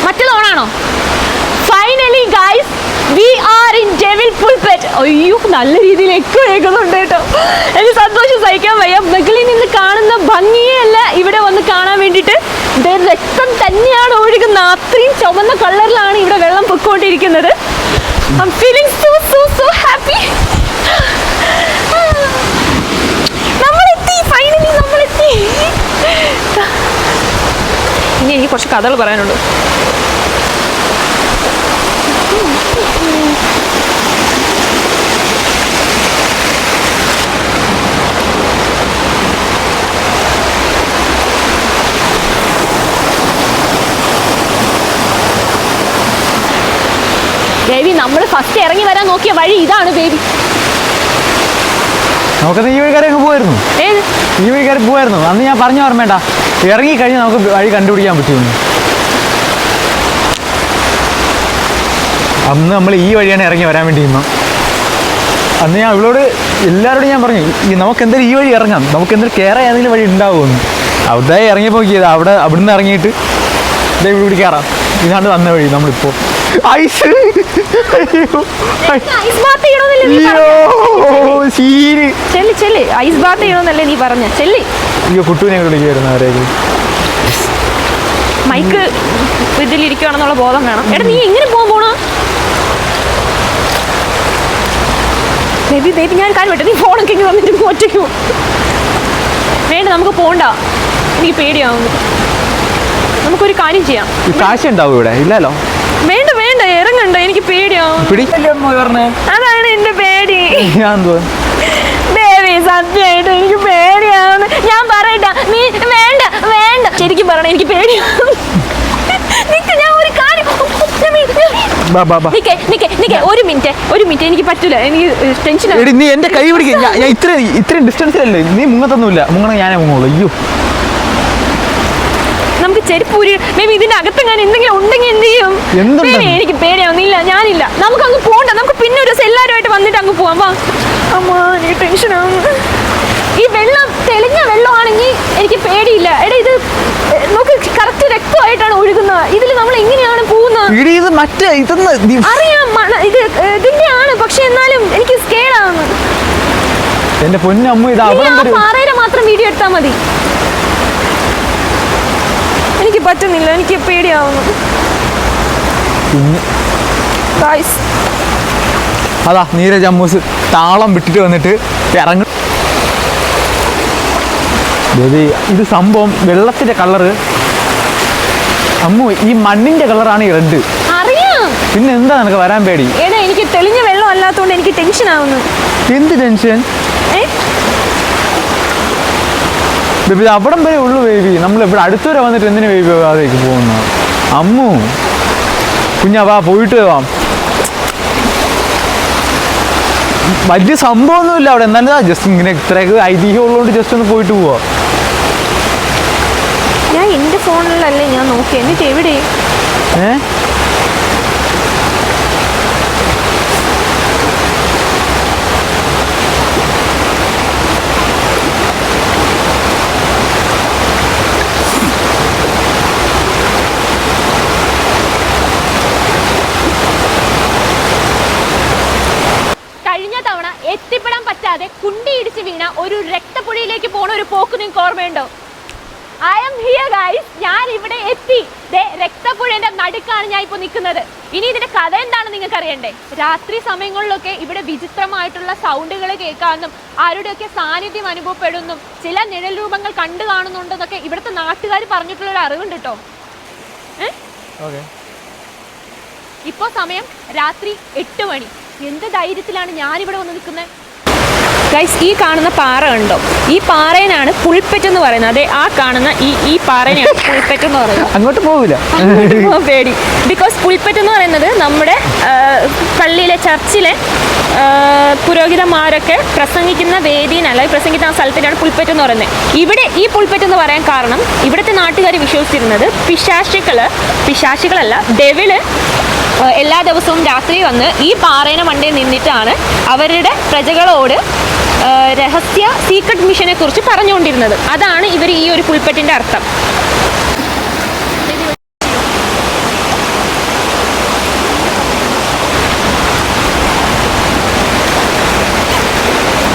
മറ്റേത് ഓണാണോ? Finally guys, we are in devil Pulpatt. അയ്യോ, നല്ല രീതിയിൽ എക്കോ കേൾക്കുന്നുണ്ട് കേട്ടോ. എനിക്ക് സന്തോഷം സഹിക്കാൻ വയ്യ. മുകളിൽ നിന്ന് കാണുന്ന ഭംഗിയേ അല്ല ഇവിടെ വന്ന് കാണാൻ വേണ്ടിയിട്ട്. രക്തം തന്നെയാണ് ഒഴുകുന്ന. അത്രയും ചുവന്ന കളറിലാണ് ഇവിടെ വെള്ളം പൊക്കോണ്ടിരിക്കുന്നത്. I am feeling so happy. നമ്മളെത്തി, ഫൈനലി നമ്മളെത്തി. ഇനി എനിക്ക് കുറച്ച് കഥകൾ പറയാനുണ്ട്. ബേബി നമ്മൾ ഫസ്റ്റ് ഇറങ്ങി വരാൻ നോക്കിയ വഴി ഇതാണ് ബേബി.
നമുക്കത് ഈ വഴിക്കാരെ പോവായിരുന്നു.
ഏത്
ഈ വഴിക്കാരെ പോവായിരുന്നു. അന്ന് ഞാൻ പറഞ്ഞു ഓർമ്മേണ്ട, ഇറങ്ങി കഴിഞ്ഞാൽ നമുക്ക് വഴി കണ്ടുപിടിക്കാൻ പറ്റുമെന്ന്. അന്ന് നമ്മൾ ഈ വഴിയാണ് ഇറങ്ങി വരാൻ വേണ്ടി നിന്നു. അന്ന് ഞാൻ ഇവളോട് എല്ലാവരോടും ഞാൻ പറഞ്ഞു, നമുക്ക് എന്തായാലും ഈ വഴി ഇറങ്ങാം, നമുക്ക് എന്തായാലും കയറാൻ ഏതെങ്കിലും വഴി ഉണ്ടാവുമെന്ന്. അവിടെ ഇറങ്ങിയപ്പോൾ നോക്കിയത് അവിടുന്ന് ഇറങ്ങിയിട്ട് ഇതേ ഇവിടെ കയറാം. ഇതാണ്ട് വന്ന വഴി നമ്മളിപ്പോൾ. ഐസ്
ഐസ് ബാത്ത് ചെയ്യണമെന്നല്ലേ നീ പറഞ്ഞത്?
ശീല്
ചെല്ല് ഐസ് ബാത്ത് ചെയ്യണമെന്നല്ലേ നീ പറഞ്ഞ? ചെല്ല്.
അയ്യോ കുട്ടുവിനെ വിളിക്കുമായിരുന്നു അവരേക്ക്.
മൈക്ക് ഇതിലിരിക്കുകയാണെന്നുള്ള ബോധം വേണം. എടാ നീ എങ്ങനെ പോണോ? ബേബി ഞാൻ കാര്യം പറ്റും. നീ ഫോണൊക്കെ ഇങ്ങനെ വന്നിട്ട് ഒറ്റയ്ക്ക് പോ. വേണ്ട നമുക്ക് പോണ്ട, എനിക്ക് പേടിയാവുന്നു. നമുക്കൊരു കാര്യം ചെയ്യാം.
കാശ് ഉണ്ടാവും ഇവിടെ ഇല്ലല്ലോ.
വേണ്ട ഇറങ്ങണ്ട, എനിക്ക് പേടിയാവും. അതാണ് എന്റെ പേടി. ബേബി സത്യമായിട്ട് എനിക്ക് പേടിയാവുന്നു. ഞാൻ പറയട്ടാ, നീ വേണ്ട ശരിക്കും പറയണ, എനിക്ക് പേടിയാവും. ഞാൻ ഒരു കാര്യം ഒരു മിനിറ്റ് എനിക്ക് പറ്റൂല, എനിക്ക് ടെൻഷൻ.
നീ എന്റെ കൈ പിടിക്കും. ഞാൻ ഇത്രയും ഡിസ്റ്റൻസിലല്ലേ, നീ മുങ്ങത്തൊന്നുമില്ല. മുങ്ങണ ഞാനേ മുങ്ങുള്ളൂ. അയ്യോ
നമുക്ക് ചെരുപ്പൂരി ബേബി ഇതിന്റെ അകത്തെങ്ങാൻ എന്തെങ്കിലും ഉണ്ടെങ്കിൽ എന്ത് ചെയ്യും? എനിക്ക് പേടിയാവുന്നില്ല, ഞാനില്ല. നമുക്ക് അങ്ങ് പോകണ്ട, നമുക്ക് പിന്നെ ഒരു ദിവസം എല്ലാവരുമായിട്ട് വന്നിട്ട് അങ്ങ് പോവാം. വാ അമ്മ, എനിക്ക് ടെൻഷനാവുന്നു. ഈ വെള്ളം തെളിഞ്ഞ വെള്ളമാണെങ്കിൽ എനിക്ക് പേടിയില്ല. എടാ ഇത് നമുക്ക് കറക്റ്റ് രക്തമായിട്ടാണ് ഒഴുകുന്നത്. ഇതിൽ നമ്മൾ എങ്ങനെയാണ് പോകുന്നത്? അറിയാം ഇത് ഇതിന്റെയാണ്, പക്ഷെ എന്നാലും എനിക്ക് സ്കെയിലാവുന്നു.
എന്റെ പൊന്നമ്മ, ഇത്
പാറയുടെ മാത്രം വീഡിയോ എടുത്താൽ മതി. എനിക്ക് പറ്റുന്നില്ല, എനിക്ക് പേടിയാവുന്നു.
അതാ നീരജ് അമ്മൂസ് താളം വിട്ടിട്ട് വന്നിട്ട് ഇറങ്ങും. ഇത് സംഭവം വെള്ളത്തിന്റെ കളറ് അമ്മു, ഈ മണ്ണിന്റെ കളറാണ് ഈ റെഡ്.
അറിയാം.
പിന്നെ എന്താ നിനക്ക് വരാൻ പേടി?
ഏടാ എനിക്ക് തെളിഞ്ഞ വെള്ളം അല്ലാത്തതുകൊണ്ട് എനിക്ക് ടെൻഷൻ ആവുന്നു.
എന്ത് ടെൻഷൻ? ബേബി അവിടം വരെ ഉള്ളു ബേബി. നമ്മൾ ഇവിടെ അടുത്തുവരെ വന്നിട്ട് എന്തിനു ബേബി അതേക്ക് പോകുന്നു? അമ്മു കുഞ്ഞാ വാ, പോയിട്ട് പോവാം. വലിയ സംഭവമൊന്നുമില്ല അവിടെ. എന്നാലും ജസ്റ്റ് ഇങ്ങനെ ഇത്രയൊക്കെ ഐതിഹ്യം ഉള്ളതുകൊണ്ട് ജസ്റ്റ് ഒന്ന് പോയിട്ട് പോവാ.
ഞാൻ എന്റെ ഫോണിലല്ലേ ഞാൻ നോക്കി, എന്നിട്ട് എവിടെ? എത്തിപ്പെടാൻ പറ്റാതെ കുണ്ടിയിടിച്ച് വീണ ഒരു രക്തപ്പുഴയിലേക്ക് പോണ ഒരു പോക്ക് നിങ്ങൾക്ക് ഓർമ്മയുണ്ടോ? I am here guys. ഞാൻ ഇവിടെ എത്തി. രക്തപ്പുഴയുടെ നടുക്കാണ് ഞാൻ ഇപ്പോൾ നിൽക്കുന്നത്. ഇനി ഇതിന്റെ കഥ എന്താണെന്ന് നിങ്ങൾക്ക് അറിയണ്ടേ? രാത്രി സമയങ്ങളിലൊക്കെ ഇവിടെ വിചിത്രമായിട്ടുള്ള സൗണ്ടുകൾ കേൾക്കാമെന്നും ആരുടെയൊക്കെ സാന്നിധ്യം അനുഭവപ്പെടുന്നും ചില നിഴൽ രൂപങ്ങൾ കണ്ടു കാണുന്നുണ്ടെന്നൊക്കെ ഇവിടുത്തെ നാട്ടുകാർ പറഞ്ഞിട്ടുള്ള ഒരു അറിവുണ്ട് കേട്ടോ. ഇപ്പോൾ സമയം രാത്രി 8 മണി. എന്ത് ധൈര്യത്തിലാണ് ഞാനിവിടെ വന്ന് നിൽക്കുന്നത്? ഗൈസ്, ഈ കാണുന്ന പാറ ഉണ്ടോ? ഈ പാറേനാണ് പുൽപ്പറ്റ് എന്ന് പറയുന്നത്. അതെ, ആ കാണുന്ന ഈ പാറേനാണ് പുൽപ്പറ്റ് എന്ന് പറയുന്നത്.
അങ്ങോട്ട് പോകില്ല,
പേടി. ബിക്കോസ് പുൽപ്പറ്റ് എന്ന് പറയുന്നത് നമ്മുടെ പള്ളിയിലെ ചർച്ചിലെ പുരോഹിതന്മാരൊക്കെ പ്രസംഗിക്കുന്ന വേദിയിനല്ല, പ്രസംഗിക്കുന്ന ആ സ്ഥലത്തിനാണ് പുൽപ്പറ്റ് എന്ന് പറയുന്നത്. ഇവിടെ ഈ പുൽപ്പറ്റ് എന്ന് പറയാൻ കാരണം ഇവിടുത്തെ നാട്ടുകാർ വിശ്വസിച്ചിരുന്നത് പിശാചികളല്ല, ഡെവിള് എല്ലാ ദിവസവും രാത്രി വന്ന് ഈ പാറേന മണ്ടയിൽ നിന്നിട്ടാണ് അവരുടെ പ്രജകളോട് രഹസ്യ സീക്രട്ട് മിഷനെ കുറിച്ച് പറഞ്ഞുകൊണ്ടിരുന്നത്. അതാണ് ഇവർ ഈ ഒരു പുൽപ്പറ്റിന്റെ അർത്ഥം.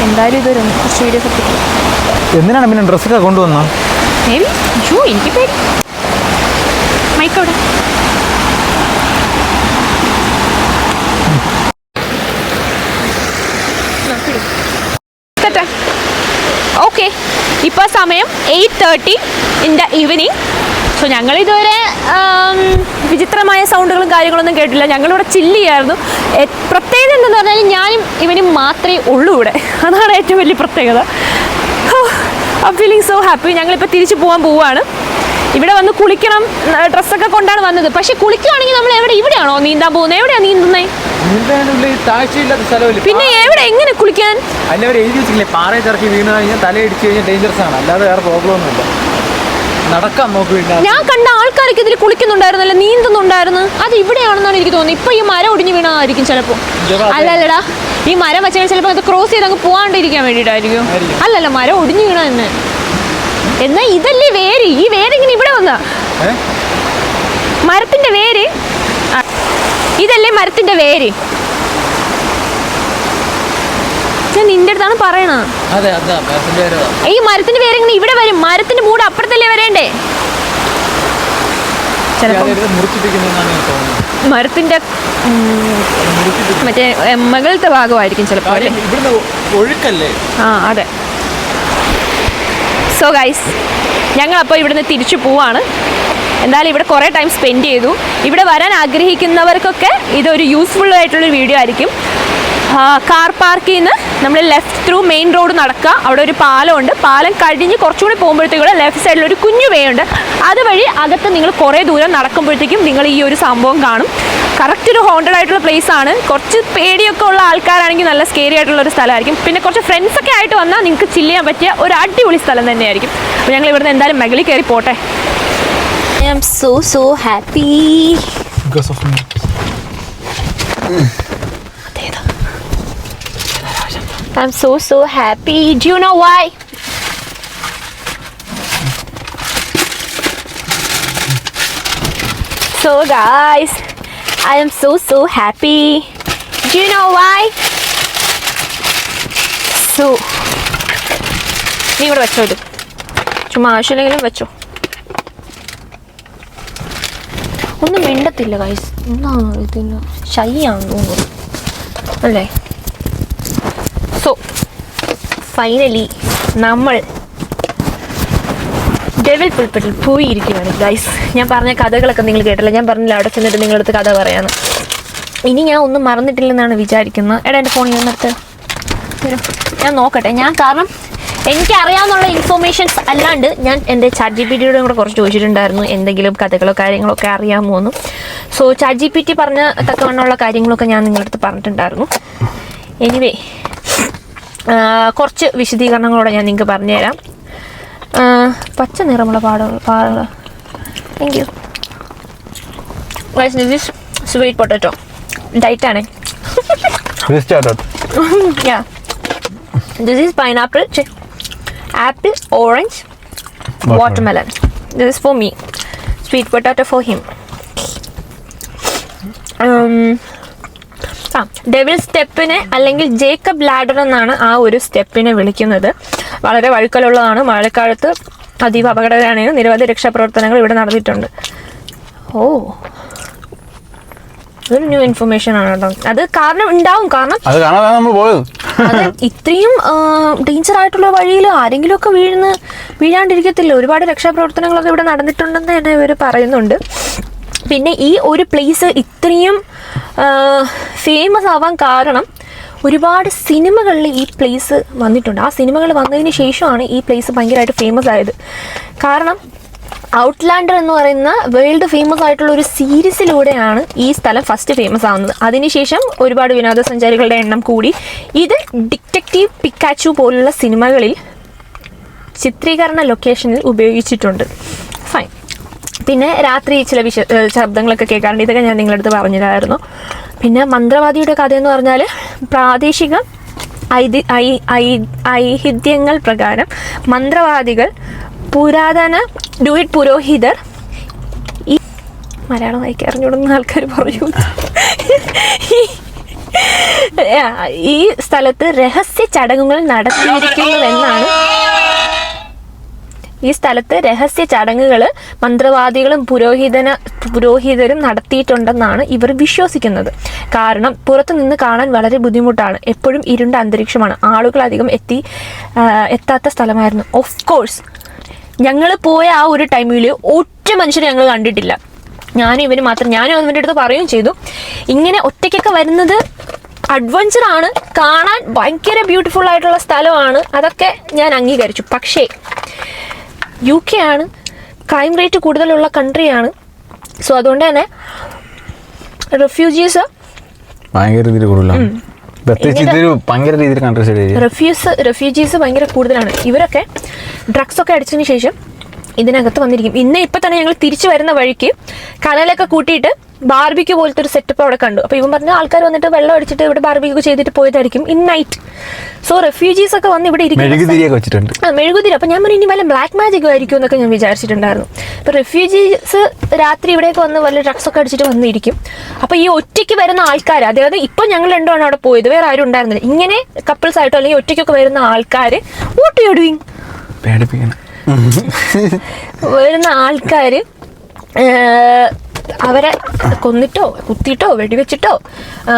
എന്തായാലും ഇതൊരു കുറച്ച് വീഡിയോസ് ഒക്കെ
എന്തിനാണ് പിന്നെ ഡ്രസ്സൊക്കെ കൊണ്ടുവന്നോ?
എനിക്ക് പേടി. മൈക്കോടെ ഓക്കെ, ഇപ്പോൾ സമയം 8:30 in the evening. സോ ഞങ്ങളിതുവരെ വിചിത്രമായ സൗണ്ടുകളും കാര്യങ്ങളൊന്നും കേട്ടില്ല. ഞങ്ങളിവിടെ ചില്ല് ചെയ്യായിരുന്നു. പ്രത്യേകത എന്തെന്ന് പറഞ്ഞാൽ ഞാനും ഇവനും മാത്രമേ ഉള്ളൂ ഇവിടെ. അതാണ് ഏറ്റവും വലിയ പ്രത്യേകത. I am feeling so happy. ഞങ്ങളിപ്പോൾ തിരിച്ചു പോകാൻ പോവുകയാണ്. ഇവിടെ വന്ന് കുളിക്കണം, ഡ്രസ്സൊക്കെ കൊണ്ടാണ് വന്നത്. പക്ഷെ കുളിക്കുകയാണെങ്കിൽ നമ്മൾ ഇവിടെയാണോ നീന്താൻ പോകുന്നത്? എവിടെയാണ് നീന്തുന്നേ?
താഴ്ചയില്ലാത്ത സ്ഥലമില്ല.
പിന്നെ എവിടെ എങ്ങനെ കുളിക്കാൻ?
എല്ലാവരും എഴുതി വെച്ചില്ലേ, പാറയെ ചിറക്കി വീണ് കഴിഞ്ഞാൽ തലയിടിച്ച് കഴിഞ്ഞാൽ ഡേഞ്ചറസ് ആണ്, അല്ലാതെ വേറെ പ്രോബ്ലം ഒന്നുമില്ല. നടക്കാം നോക്ക്.
ഞാൻ കണ്ട ആൾക്കാരൊക്കെ ഇതിൽ കുളിക്കുന്നുണ്ടായിരുന്നല്ലോ, നീന്തുന്നുണ്ടായിരുന്നു. അത് ഇവിടെയാണെന്നാണ് എനിക്ക് തോന്നുന്നത്. ഇപ്പൊ ഈ മരം ഒടിഞ്ഞു വീണതായിരിക്കും ചിലപ്പോ. അല്ലല്ലടാ, ഈ മരം വെച്ചാൽ ചിലപ്പോൾ അത് ക്രോസ് ചെയ്ത് അങ്ങ് പോകാണ്ടിരിക്കാൻ വേണ്ടിയിട്ടായിരിക്കും. അല്ലല്ല, മരം ഒടിഞ്ഞു വീണ തന്നെ. എന്നാ ഇതല്ലേ വേര്? ഈ വേരിങ്ങനെ ഇവിടെ വന്ന മരത്തിന്റെ വേര്, ഇതല്ലേ മരത്തിന്റെ വേര്? നിന്റെ അടുത്താണ് പറയണ. ഈ മരത്തിന്റെ പേരെങ്ങനെ ഇവിടെ വരും? മരത്തിന്റെ മൂട് അപ്പുറത്തല്ലേ വരേണ്ടേ? മരത്തിന്റെ മറ്റേ മുകളിലത്തെ ഭാഗമായിരിക്കും ചിലപ്പോ.
ഒഴുക്കല്ലേ?
ആ അതെ. സോ ഗൈസ്, ഞങ്ങളപ്പോൾ ഇവിടുന്ന് തിരിച്ചു പോവാണ്. എന്തായാലും ഇവിടെ കുറേ ടൈം സ്പെൻഡ് ചെയ്തു. ഇവിടെ വരാൻ ആഗ്രഹിക്കുന്നവർക്കൊക്കെ ഇതൊരു യൂസ്ഫുൾ ആയിട്ടുള്ളൊരു വീഡിയോ ആയിരിക്കും. കാർ പാർക്കിൽ നിന്ന് നമ്മൾ ലെഫ്റ്റ് ത്രൂ മെയിൻ റോഡ് നടക്കുക. അവിടെ ഒരു പാലമുണ്ട്. പാലം കഴിഞ്ഞ് കുറച്ചുകൂടി പോകുമ്പോഴത്തേക്കും ലെഫ്റ്റ് സൈഡിൽ ഒരു കുഞ്ഞു വേ ഉണ്ട്. അതുവഴി അകത്ത് നിങ്ങൾ കുറേ ദൂരം നടക്കുമ്പോഴത്തേക്കും നിങ്ങൾ ഈ ഒരു സംഭവം കാണും. കറക്റ്റ് ഒരു ഹോണ്ടഡ് ആയിട്ടുള്ള പ്ലേസ് ആണ്. കുറച്ച് പേടിയൊക്കെ ഉള്ള ആൾക്കാരാണെങ്കിൽ നല്ല സ്കേറി ആയിട്ടുള്ള ഒരു സ്ഥലമായിരിക്കും. പിന്നെ കുറച്ച് ഫ്രണ്ട്സൊക്കെ ആയിട്ട് വന്നാൽ നിങ്ങൾക്ക് ചില്ല് ചെയ്യാൻ പറ്റിയ ഒരു അടിപൊളി സ്ഥലം തന്നെയായിരിക്കും. അപ്പോൾ ഞങ്ങൾ ഇവിടുന്ന് എന്തായാലും മുകളിൽ കയറി പോട്ടെ. I am so happy
because of me.
I'm so happy. Do you know why? So guys, I am so happy. Do you know why? So നീ ഇവിടെ വെച്ചോ, ഇത് ചുമ്മാ ആവശ്യമില്ലെങ്കിലും വെച്ചോ. ഒന്നും മിണ്ടത്തില്ല ഗൈസ്, ഒന്നും ഇതില്ല, ഷൈ ആണെന്ന് തോന്നുന്നു അല്ലേ. സോ ഫൈനലി നമ്മൾ ഡെവിൽ പുൽപ്പറ്റിൽ പോയിരിക്കുകയാണ് ഗൈസ്. ഞാൻ പറഞ്ഞ കഥകളൊക്കെ നിങ്ങൾ കേട്ടില്ല. ഞാൻ പറഞ്ഞില്ല അവിടെ ചെന്നിട്ട് നിങ്ങളടുത്ത് കഥ പറയാന്ന്. ഇനി ഞാൻ ഒന്നും മറന്നിട്ടില്ലെന്നാണ് വിചാരിക്കുന്നത്. എടാ എൻ്റെ ഫോണിൽ നിന്നെടുത്ത് ഞാൻ നോക്കട്ടെ. കാരണം എനിക്കറിയാവുന്നുള്ള ഇൻഫോർമേഷൻസ് അല്ലാണ്ട് ഞാൻ എൻ്റെ ChatGPT-യോടും കൂടെ കുറച്ച് ചോദിച്ചിട്ടുണ്ടായിരുന്നു എന്തെങ്കിലും കഥകളോ കാര്യങ്ങളൊക്കെ അറിയാമോ എന്ന്. സോ ChatGPT പറഞ്ഞ തക്കവണ്ണമുള്ള കാര്യങ്ങളൊക്കെ ഞാൻ നിങ്ങളുടെ അടുത്ത് പറഞ്ഞിട്ടുണ്ടായിരുന്നു. എനിവേ, കുറച്ച് വിശദീകരണങ്ങളോടെ ഞാൻ നിങ്ങൾക്ക് പറഞ്ഞുതരാം. പച്ച നിറമുള്ള പാടുകൾ. Thank you. This is sweet potato. ഡയറ്റാണേ. This is pineapple, apple, orange, watermelon. This is for me. Sweet potato for him. Devil സ്റ്റെപ്പിനെ അല്ലെങ്കിൽ ജേക്കബ് ലാഡർ എന്നാണ് ആ ഒരു സ്റ്റെപ്പിനെ വിളിക്കുന്നത്. വളരെ വഴുക്കലുള്ളതാണ്. മഴക്കാലത്ത് അതീവ അപകടകരമാണ്. നിരവധി രക്ഷാപ്രവർത്തനങ്ങൾ ഇവിടെ നടന്നിട്ടുണ്ട്. ഓ, അതൊരു ന്യൂ ഇൻഫർമേഷൻ ആണ് കേട്ടോ. അത് കാരണം ഉണ്ടാവും. കാരണം ഇത്രയും ഡേഞ്ചർ ആയിട്ടുള്ള വഴിയിൽ ആരെങ്കിലും ഒക്കെ വീഴാണ്ടിരിക്കത്തില്ല. ഒരുപാട് രക്ഷാപ്രവർത്തനങ്ങളൊക്കെ ഇവിടെ നടന്നിട്ടുണ്ടെന്ന് തന്നെ ഇവർ പറയുന്നുണ്ട്. പിന്നെ ഈ ഒരു പ്ലേസ് ഇത്രയും ഫേമസ് ആവാൻ കാരണം ഒരുപാട് സിനിമകളിൽ ഈ പ്ലേസ് വന്നിട്ടുണ്ട്. ആ സിനിമകൾ വന്നതിന് ശേഷമാണ് ഈ പ്ലേസ് ഭയങ്കരമായിട്ട് ഫേമസ് ആയത്. കാരണം ഔട്ട്ലാൻഡർ എന്ന് പറയുന്ന വേൾഡ് ഫേമസ് ആയിട്ടുള്ള ഒരു സീരീസിലൂടെയാണ് ഈ സ്ഥലം ഫസ്റ്റ് ഫേമസ് ആവുന്നത്. അതിനുശേഷം ഒരുപാട് വിനോദസഞ്ചാരികളുടെ എണ്ണം കൂടി. ഇത് ഡിറ്റക്റ്റീവ് പിക്കാച്ചു പോലുള്ള സിനിമകളിൽ ചിത്രീകരണ ലൊക്കേഷനിൽ ഉപയോഗിച്ചിട്ടുണ്ട്. ഫൈൻ. പിന്നെ രാത്രി ചില ശബ്ദങ്ങളൊക്കെ കേൾക്കാറുണ്ട്. ഇതൊക്കെ ഞാൻ നിങ്ങളടുത്ത് പറഞ്ഞിട്ടായിരുന്നു. പിന്നെ മന്ത്രവാദിയുടെ കഥ എന്ന് പറഞ്ഞാൽ പ്രാദേശിക ഐതിഹ്യങ്ങൾ പ്രകാരം മന്ത്രവാദികൾ പുരാതന ഡ്യൂയിഡ് പുരോഹിതർ ഈ മലയാളം വായിക്കാൻ അറിഞ്ഞുകൊടുന്ന ആൾക്കാർ പറഞ്ഞു ഈ സ്ഥലത്ത് രഹസ്യ ചടങ്ങുകൾ നടത്തിയിരിക്കുന്നുവെന്നാണ്. ഈ സ്ഥലത്ത് രഹസ്യ ചടങ്ങുകൾ മന്ത്രവാദികളും പുരോഹിതരും നടത്തിയിട്ടുണ്ടെന്നാണ് ഇവർ വിശ്വസിക്കുന്നത്. കാരണം പുറത്തു നിന്ന് കാണാൻ വളരെ ബുദ്ധിമുട്ടാണ്. എപ്പോഴും ഇരുണ്ട അന്തരീക്ഷമാണ്. ആളുകൾ അധികം എത്താത്ത സ്ഥലമായിരുന്നു. ഓഫ് കോഴ്സ് ഞങ്ങൾ പോയ ആ ഒരു ടൈമിൽ ഒറ്റ മനുഷ്യരെ ഞങ്ങൾ കണ്ടിട്ടില്ല. ഞാനും അവൻ്റെ അടുത്ത് പറയുകയും ചെയ്തു, ഇങ്ങനെ ഒറ്റയ്ക്കൊക്കെ വരുന്നത് അഡ്വഞ്ചറാണ്, കാണാൻ ഭയങ്കര ബ്യൂട്ടിഫുൾ ആയിട്ടുള്ള സ്ഥലമാണ്, അതൊക്കെ ഞാൻ അംഗീകരിച്ചു. പക്ഷേ UK ആണ്, ക്രൈം റേറ്റ് കൂടുതലുള്ള കൺട്രിയാണ്. സോ അതുകൊണ്ട് തന്നെ റെഫ്യൂജീസ്
ഭയങ്കര രീതിയിൽ കൂടുതലാണ്. പ്രത്യേകിച്ച് ഇതൊരു ഭയങ്കര രീതിയിൽ കൺട്രീസ് ഏരിയ.
റെഫ്യൂജീസ് ഭയങ്കര കൂടുതലാണ്. ഇവരൊക്കെ ഡ്രഗ്സൊക്കെ അടിച്ചതിന് ശേഷം ഇതിനകത്ത് വന്നിരിക്കും. ഇപ്പം തന്നെ ഞങ്ങൾ തിരിച്ചു വരുന്ന വഴിക്ക് കനലൊക്കെ കൂട്ടിയിട്ട് ബാർബിക്യൂ പോലത്തെ ഒരു സെറ്റപ്പ് അവിടെ കണ്ടു. അപ്പോൾ ഇവൻ പറഞ്ഞ ആൾക്കാർ വന്നിട്ട് വെള്ളം അടിച്ചിട്ട് ഇവിടെ ബാർബിക്യൂ ചെയ്തിട്ട് പോയതായിരിക്കും ഇൻ നൈറ്റ്. സോ റെഫ്യൂജീസ് ഒക്കെ വന്ന് ഇവിടെ
വെച്ചിട്ടുണ്ട്.
മെഴുകുതിരി. അപ്പോൾ ഞാൻ പറഞ്ഞു ഇനി വല്ല ബ്ലാക്ക് മാജിക് ആയിരിക്കും എന്നൊക്കെ ഞാൻ വിചാരിച്ചിട്ടുണ്ടായിരുന്നു. അപ്പോൾ റെഫ്യൂജീസ് രാത്രി ഇവിടേക്ക് വന്ന് വല്ല ഡ്രഗ്സ് ഒക്കെ അടിച്ചിട്ട് വന്നിരിക്കും. അപ്പോൾ ഈ ഒറ്റയ്ക്ക് വരുന്ന ആൾക്കാർ, അതായത് ഇപ്പം ഞങ്ങൾ രണ്ടുമാണ് അവിടെ പോയത്, വേറെ ആരും ഉണ്ടായിരുന്നില്ല. ഇങ്ങനെ കപ്പിൾസ് ആയിട്ടോ അല്ലെങ്കിൽ ഒറ്റയ്ക്കൊക്കെ വരുന്ന ആൾക്കാർ വാട്ട് യു ഡൂയിങ് വരുന്ന ആൾക്കാർ അവരെ കൊന്നിട്ടോ കുത്തിയിട്ടോ വെടിവെച്ചിട്ടോ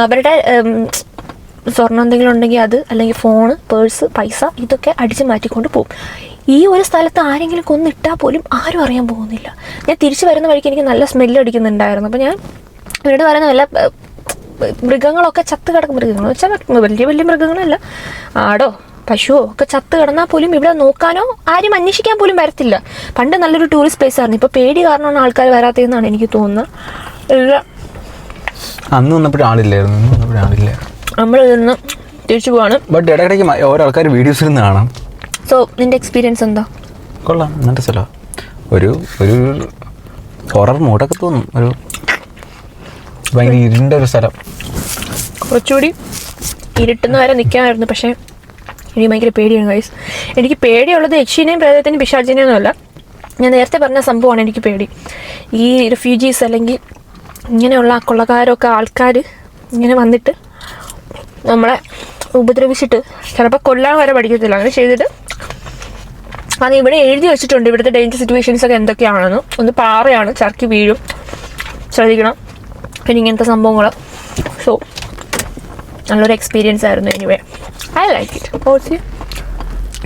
അവരുടെ സ്വർണ്ണം എന്തെങ്കിലും ഉണ്ടെങ്കിൽ അത്, അല്ലെങ്കിൽ ഫോണ്, പേഴ്സ്, പൈസ ഇതൊക്കെ അടിച്ച് മാറ്റിക്കൊണ്ട് പോകും. ഈ ഒരു സ്ഥലത്ത് ആരെങ്കിലും കൊന്നിട്ടാൽ പോലും ആരും അറിയാൻ പോകുന്നില്ല. ഞാൻ തിരിച്ചു വരുന്ന വഴിക്ക് എനിക്ക് നല്ല സ്മെല്ല് അടിക്കുന്നുണ്ടായിരുന്നു. അപ്പോൾ ഞാൻ ഇവരോട് പറയുന്ന വല്ല മൃഗങ്ങളൊക്കെ ചത്ത് കിടക്കും, മൃഗങ്ങൾ വെച്ചാൽ വലിയ വലിയ മൃഗങ്ങളല്ല, ആടോ പശുവോ ഒക്കെ ചത്ത് കിടന്നാൽ പോലും ഇവിടെ നോക്കാനോ ആരും അന്വേഷിക്കാൻ പോലും വരത്തില്ല. പണ്ട് നല്ലൊരു ടൂറിസ്റ്റ് പ്ലേസ് ആയിരുന്നു. ഇപ്പോൾ പേടി കാരണമാണ് ആൾക്കാർ വരാത്തതെന്നാണ് എനിക്ക് തോന്നുന്നത്.
അന്ന് വന്നപ്പോഴും ആളില്ലായിരുന്നു.
നമ്മൾ ഇന്ന് തിരിച്ചു പോവാണ്.
ബട്ട് ഇടയ്ക്കിടയ്ക്ക് ഓരോ ആൾക്കാർ വീഡിയോസിൽ നിന്ന് കാണാം.
സോ നിന്റെ എക്സ്പീരിയൻസ് എന്താ?
കൊള്ളാം, നല്ല സ്ഥലമാണ്. ഒരു ഹൊറർ മൂഡൊക്കെ തോന്നും. ഒരു ഭയങ്കര ഇരുണ്ട ഒരു സ്ഥലം.
കുറച്ചുകൂടി ഇരുട്ടുന്ന വരെ നിൽക്കാമായിരുന്നു. പക്ഷേ എനിക്ക് ഭയങ്കര പേടിയാണ് ഗൈസ്. എനിക്ക് പേടിയുള്ളത് യക്ഷിനെയും പ്രേതത്തിനെയും പിശാചിനെയും ഒന്നുമല്ല. ഞാൻ നേരത്തെ പറഞ്ഞ സംഭവമാണ് എനിക്ക് പേടി. ഈ റെഫ്യൂജീസ് അല്ലെങ്കിൽ ഇങ്ങനെയുള്ള കൊള്ളക്കാരൊക്കെ ആൾക്കാർ ഇങ്ങനെ വന്നിട്ട് നമ്മളെ ഉപദ്രവിച്ചിട്ട് ചിലപ്പോൾ കൊല്ലാൻ വരെ പഠിക്കത്തില്ല. അങ്ങനെ ചെയ്തിട്ട് അത് ഇവിടെ എഴുതി വെച്ചിട്ടുണ്ട് ഇവിടുത്തെ ഡേഞ്ചർ സിറ്റുവേഷൻസ് ഒക്കെ എന്തൊക്കെയാണെന്ന്. ഒന്ന് പാറയാണ്, ചർക്കി വീഴും, ശ്രദ്ധിക്കണം. പിന്നെ ഇങ്ങനത്തെ സംഭവങ്ങൾ. സോ നല്ലൊരു എക്സ്പീരിയൻസ് ആയിരുന്നു. Anyway I like it.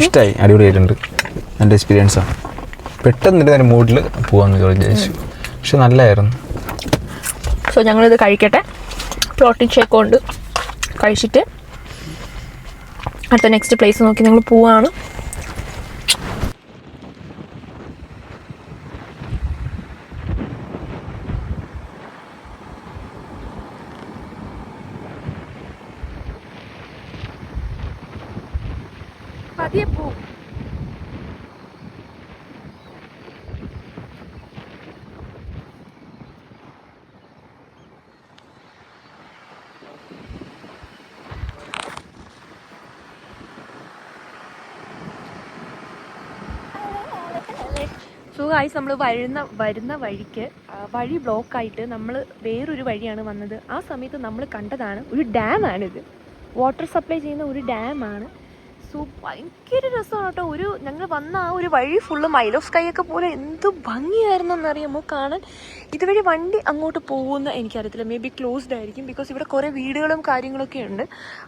ഇഷ്ടമായി, അടിപൊളിയായിട്ടുണ്ട്. എൻ്റെ എക്സ്പീരിയൻസാണ്. പെട്ടെന്ന് ഒരു മൂഡിൽ പോകാമെന്ന് വിചാരിച്ചു, പക്ഷെ നല്ലതായിരുന്നു.
സോ ഞങ്ങളിത് കഴിക്കട്ടെ. പ്രോട്ടീൻ ഷേക്ക് കൊണ്ട് കഴിച്ചിട്ട് അടുത്ത നെക്സ്റ്റ് പ്ലേസ് നോക്കി ഞങ്ങൾ പോവാണ്. പതിയെ പോ. സോ ഗൈസ്, നമ്മൾ വരുന്ന വഴിക്ക് വഴി ബ്ലോക്കായിട്ട് നമ്മൾ വേറൊരു വഴിയാണ് വന്നത്. ആ സമയത്ത് നമ്മൾ കണ്ടതാണ് ഒരു ഡാമാണിത്. വാട്ടർ സപ്ലൈ ചെയ്യുന്ന ഒരു ഡാമാണ്. സോ ഭയങ്കര രസമാണ് കേട്ടോ. ഞങ്ങൾ വന്ന ആ ഒരു വഴി ഫുള്ള് മൈൽ ഓഫ് സ്കൈ ഒക്കെ പോലെ എന്ത് ഭംഗിയായിരുന്നു എന്നറിയാമോ കാണാൻ. ഇതുവഴി വണ്ടി അങ്ങോട്ട് പോകുന്ന എനിക്കറിയത്തില്ല, മേ ബി ക്ലോസ്ഡ് ആയിരിക്കും. ബിക്കോസ് ഇവിടെ കുറേ വീടുകളും കാര്യങ്ങളൊക്കെ ഉണ്ട്.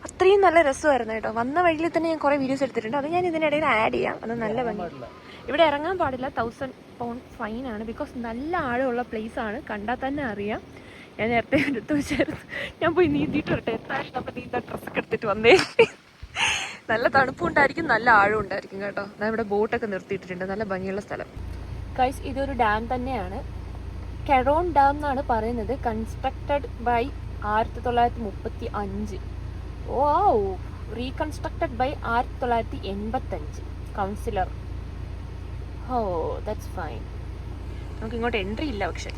അത്രയും നല്ല രസമായിരുന്നു കേട്ടോ. വന്ന വഴിയിൽ തന്നെ ഞാൻ കുറേ വീഡിയോസ് എടുത്തിട്ടുണ്ട്. അത് ഞാൻ ഇതിനിടയിൽ ആഡ് ചെയ്യാം. അത് നല്ല ഭംഗി. ഇവിടെ ഇറങ്ങാൻ പാടില്ല, 1000 pound ഫൈനാണ്. ബിക്കോസ് നല്ല ആഴമുള്ള പ്ലേസ് ആണ്, കണ്ടാൽ തന്നെ അറിയാം. ഞാൻ നേരത്തെ എടുത്ത് വെച്ചായിരുന്നു, ഞാൻ പോയി നീന്തിയിട്ട് വരട്ടെ. എത്താൻ നീന്താൻ ഡ്രസ്സൊക്കെ എടുത്തിട്ട് വന്നേ. നല്ല തണുപ്പുണ്ടായിരിക്കും, നല്ല ആഴം ഉണ്ടായിരിക്കും കേട്ടോ. ഞാൻ ഇവിടെ ബോട്ടൊക്കെ നിർത്തിയിട്ടുണ്ട്, നല്ല ഭംഗിയുള്ള സ്ഥലം. ഗൈസ്, ഇതൊരു ഡാം തന്നെയാണ്. കെറോൺ ഡാം എന്നാണ് പറയുന്നത്. Constructed by 1935. Oh, reconstructed by 1985. Councillor. Oh, that's fine. നമുക്ക് ഇങ്ങോട്ട് എൻട്രി ഇല്ല പക്ഷെ.